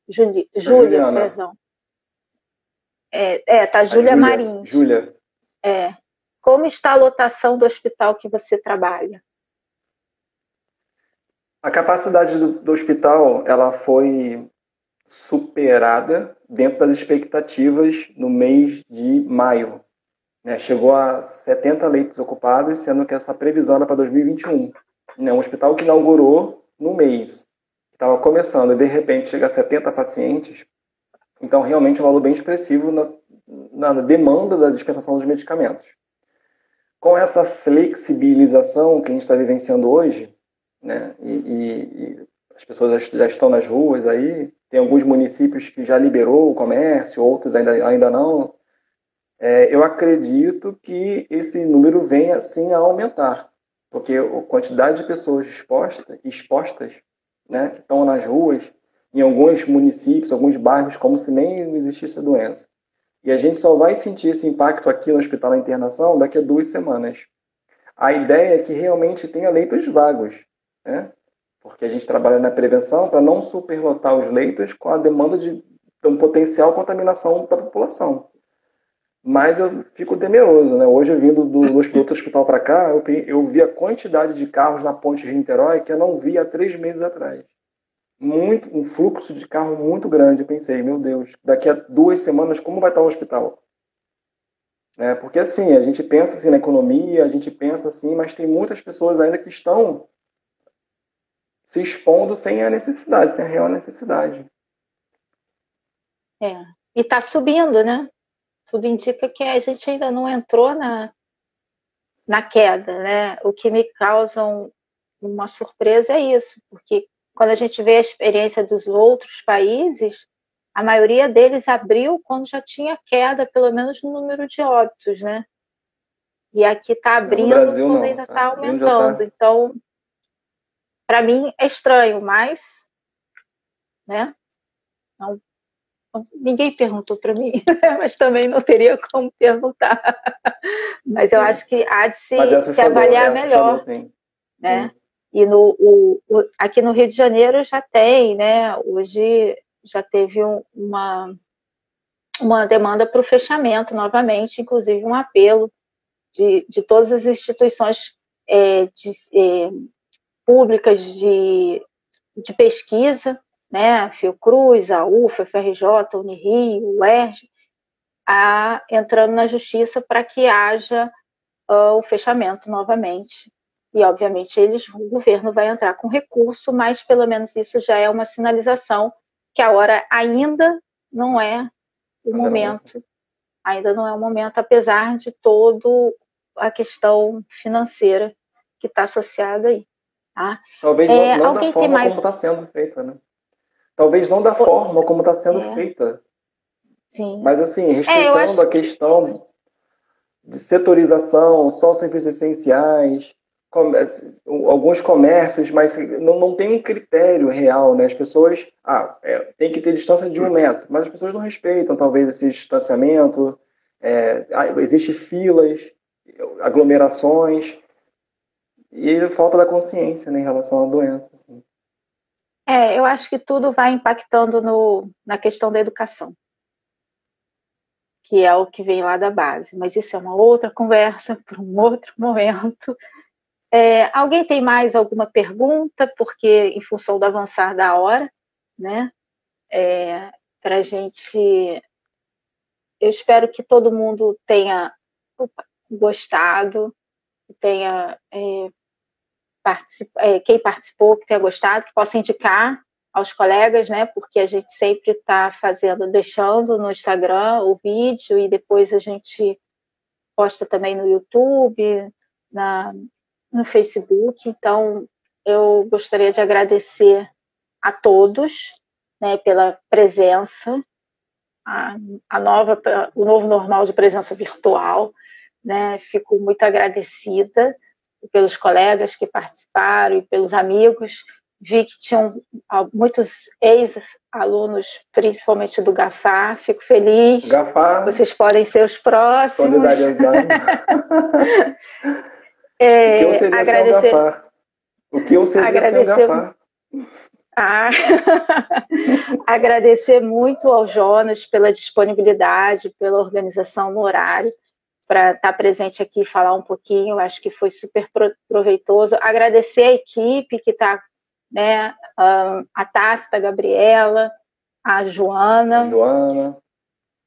Júlia, Juliana. perdão. Tá A Júlia Júlia. Marins. Júlia. Como está a lotação do hospital que você trabalha? A capacidade do hospital, ela foi superada dentro das expectativas no mês de maio, né? Chegou a 70 leitos ocupados, sendo que essa previsão era para 2021. Né? Um hospital que inaugurou no mês, estava começando, e de repente chega a 70 pacientes, então realmente é um valor bem expressivo na demanda da dispensação dos medicamentos. Com essa flexibilização que a gente está vivenciando hoje, né, e as pessoas já estão nas ruas aí, tem alguns municípios que já liberou o comércio, outros ainda não. Eu acredito que esse número venha sim a aumentar, porque a quantidade de pessoas expostas, né, que estão nas ruas, em alguns municípios, alguns bairros, como se nem existisse a doença. E a gente só vai sentir esse impacto aqui no Hospital da Internação daqui a 2 semanas. A ideia é que realmente tenha leitos vagos, né? Porque a gente trabalha na prevenção para não superlotar os leitos com a demanda de uma potencial contaminação da população. Mas eu fico temeroso, né? Hoje, vindo do outro hospital para cá, eu vi a quantidade de carros na ponte de Niterói que eu não vi há 3 meses atrás. Um fluxo de carro muito grande. Eu pensei, meu Deus, daqui a 2 semanas, como vai estar o hospital? Porque assim, a gente pensa assim na economia, a gente pensa assim, mas tem muitas pessoas ainda que estão se expondo sem a necessidade, sem a real necessidade. E está subindo, né? Tudo indica que a gente ainda não entrou na queda, né? O que me causa uma surpresa é isso, porque quando a gente vê a experiência dos outros países, a maioria deles abriu quando já tinha queda, pelo menos no número de óbitos, né? E aqui está No abrindo Brasil quando não, ainda está tá? Abrindo já aumentando. está. Então, para mim é estranho, mas, né? Não, ninguém perguntou para mim, mas também não teria como perguntar. Mas eu Sim. acho que há de Mas se avaliar é assustador, melhor, sim. né? Sim. E aqui no Rio de Janeiro já tem, né? Hoje já teve uma demanda para o fechamento novamente, inclusive um apelo de todas as instituições públicas de pesquisa, né? A Fiocruz, a UFA, a FRJ, a Unirio, o UERJ, entrando na justiça para que haja o fechamento novamente. E, obviamente, o governo vai entrar com recurso, mas pelo menos isso já é uma sinalização que a hora ainda não é o momento. Ainda não é o momento, apesar de toda a questão financeira que está associada aí. Tá? Talvez não da Alguém tem forma mais... como está sendo feita, né? Talvez não da forma como está sendo feita. Sim. Mas assim, Eu respeitando a acho que... questão de setorização, só serviços essenciais, alguns comércios, mas não tem um critério real, né? As pessoas, tem que ter distância de 1 metro, mas as pessoas não respeitam talvez esse distanciamento, existe filas, aglomerações, e falta da consciência, né, em relação à doença. Assim. eu acho que tudo vai impactando na questão da educação. que é o que vem lá da base. Mas isso é uma outra conversa para um outro momento. Alguém tem mais alguma pergunta? Porque, em função do avançar da hora, né? Para a gente. Eu espero que todo mundo tenha gostado, tenha quem participou, que tenha gostado, que possa indicar aos colegas, né? Porque a gente sempre está deixando no Instagram o vídeo e depois a gente posta também no YouTube, no Facebook. Então, eu gostaria de agradecer a todos, né, pela presença, o novo normal de presença virtual, né? Fico muito agradecida pelos colegas que participaram e pelos amigos. Vi que tinham muitos ex-alunos, principalmente do GAFA. Fico feliz. GAFA, vocês podem ser os próximos. Solidariedade. O que eu seria agradecer... sem o GAFA? O que eu seria sem o GAFA? Agradecer muito ao Jonas pela disponibilidade, pela organização no horário, para estar presente aqui e falar um pouquinho. Acho que foi super proveitoso. Agradecer a equipe que está, né, a Tácita, a Gabriela, a Joana.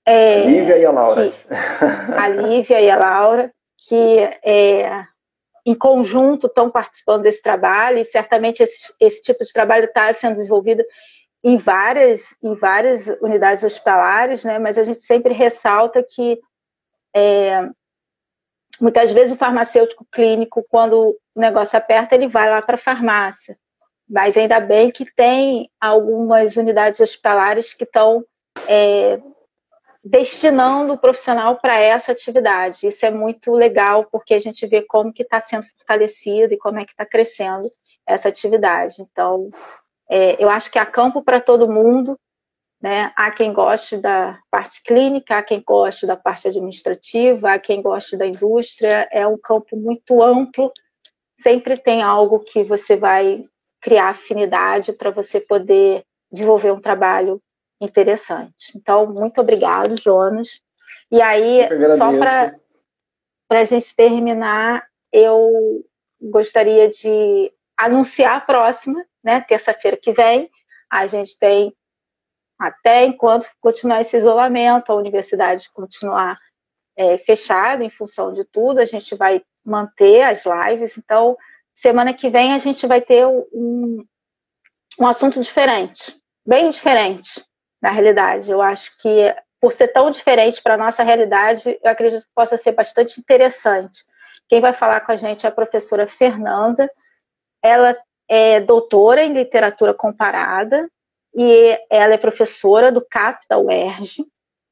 A Lívia e a Laura. A Lívia e a Laura, que em conjunto estão participando desse trabalho, e certamente esse tipo de trabalho está sendo desenvolvido em várias unidades hospitalares, né? Mas a gente sempre ressalta que muitas vezes o farmacêutico clínico, quando o negócio aperta, ele vai lá para a farmácia. Mas ainda bem que tem algumas unidades hospitalares que estão destinando o profissional para essa atividade. Isso é muito legal, porque a gente vê como que está sendo fortalecido e como é que está crescendo essa atividade. Então, eu acho que há campo para todo mundo, né? Há quem goste da parte clínica, há quem goste da parte administrativa, há quem goste da indústria. É um campo muito amplo, sempre tem algo que você vai criar afinidade para você poder desenvolver um trabalho interessante. Então, muito obrigado, Jonas. E aí, só para a gente terminar, eu gostaria de anunciar a próxima, né? Terça-feira que vem. A gente tem, até enquanto continuar esse isolamento, a universidade continuar fechada em função de tudo, a gente vai manter as lives. Então, semana que vem a gente vai ter um assunto diferente, bem diferente, na realidade. Eu acho que, por ser tão diferente para a nossa realidade, eu acredito que possa ser bastante interessante. Quem vai falar com a gente é a professora Fernanda. Ela é doutora em literatura comparada e ela é professora do CAP da UERJ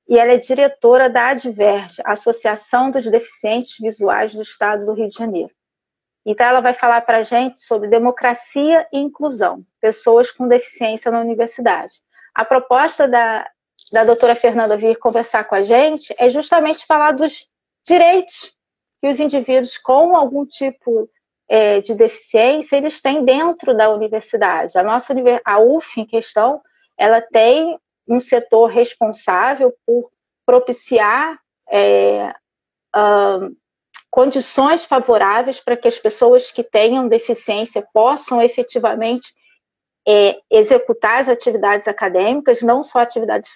e ela é diretora da Adverge, Associação dos Deficientes Visuais do Estado do Rio de Janeiro. Então, ela vai falar para a gente sobre democracia e inclusão, pessoas com deficiência na universidade. A proposta da doutora Fernanda vir conversar com a gente é justamente falar dos direitos que os indivíduos com algum tipo de deficiência eles têm dentro da universidade. A UF, em questão, ela tem um setor responsável por propiciar condições favoráveis para que as pessoas que tenham deficiência possam efetivamente executar as atividades acadêmicas, não só atividades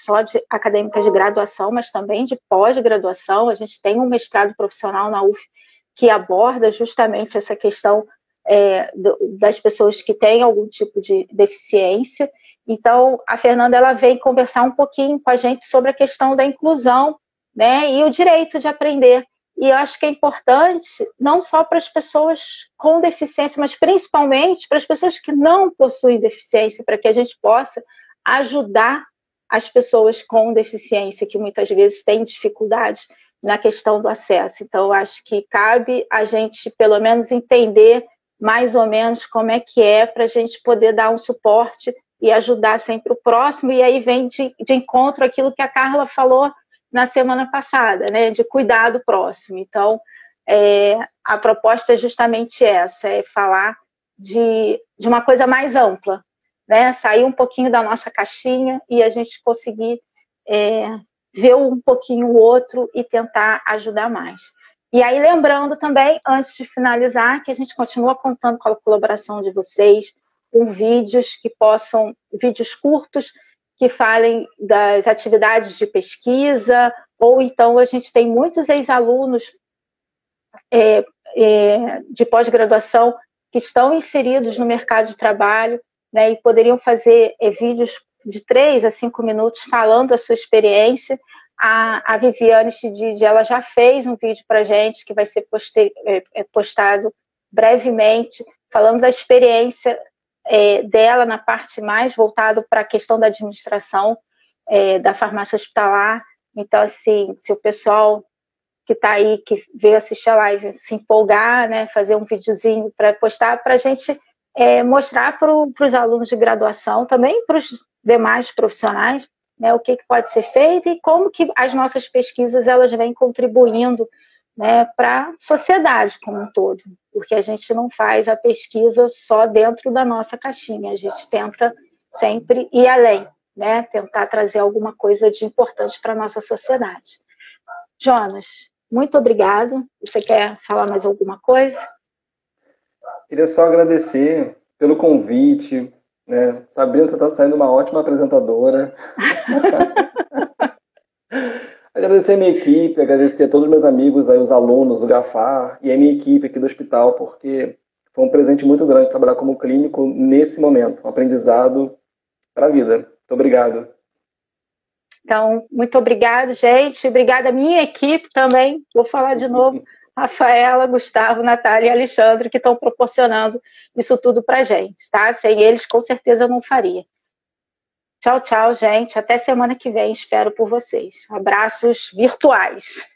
acadêmicas de graduação, mas também de pós-graduação. A gente tem um mestrado profissional na UF que aborda justamente essa questão das pessoas que têm algum tipo de deficiência. Então, a Fernanda ela vem conversar um pouquinho com a gente sobre a questão da inclusão, né, e o direito de aprender. E eu acho que é importante, não só para as pessoas com deficiência, mas principalmente para as pessoas que não possuem deficiência, para que a gente possa ajudar as pessoas com deficiência, que muitas vezes têm dificuldades na questão do acesso. Então, eu acho que cabe a gente, pelo menos, entender mais ou menos como é que para a gente poder dar um suporte e ajudar sempre o próximo. E aí vem de encontro aquilo que a Carla falou na semana passada, né, de cuidar do próximo. Então, a proposta é justamente essa, é falar de uma coisa mais ampla, né, sair um pouquinho da nossa caixinha e a gente conseguir ver um pouquinho o outro e tentar ajudar mais. E aí, lembrando também, antes de finalizar, que a gente continua contando com a colaboração de vocês, com vídeos vídeos curtos, que falem das atividades de pesquisa, ou então a gente tem muitos ex-alunos de pós-graduação que estão inseridos no mercado de trabalho, né, e poderiam fazer vídeos de 3 a 5 minutos falando a sua experiência. A Viviane Chidid, ela já fez um vídeo para a gente, que vai ser postado brevemente, falando da experiência dela na parte mais voltada para a questão da administração da farmácia hospitalar. Então, assim, se o pessoal que está aí, que veio assistir a live, se empolgar, né, fazer um videozinho para postar, para a gente mostrar para os alunos de graduação, também para os demais profissionais, né, o que pode ser feito e como que as nossas pesquisas elas vêm contribuindo, né, para a sociedade como um todo, porque a gente não faz a pesquisa só dentro da nossa caixinha, a gente tenta sempre ir além, né, tentar trazer alguma coisa de importante para a nossa sociedade. Jonas, muito obrigado. Você quer falar mais alguma coisa? Queria só agradecer pelo convite, né? Sabrina, você está saindo uma ótima apresentadora. Agradecer a minha equipe, agradecer a todos os meus amigos, aí, os alunos, o Gafar e a minha equipe aqui do hospital, porque foi um presente muito grande trabalhar como clínico nesse momento, um aprendizado para a vida. Muito obrigado. Então, muito obrigado, gente. Obrigada à minha equipe também. Vou falar de novo. Rafaela, Gustavo, Natália e Alexandre, que estão proporcionando isso tudo para a gente, tá? Sem eles, com certeza, eu não faria. Tchau, tchau, gente. Até semana que vem. Espero por vocês. Abraços virtuais.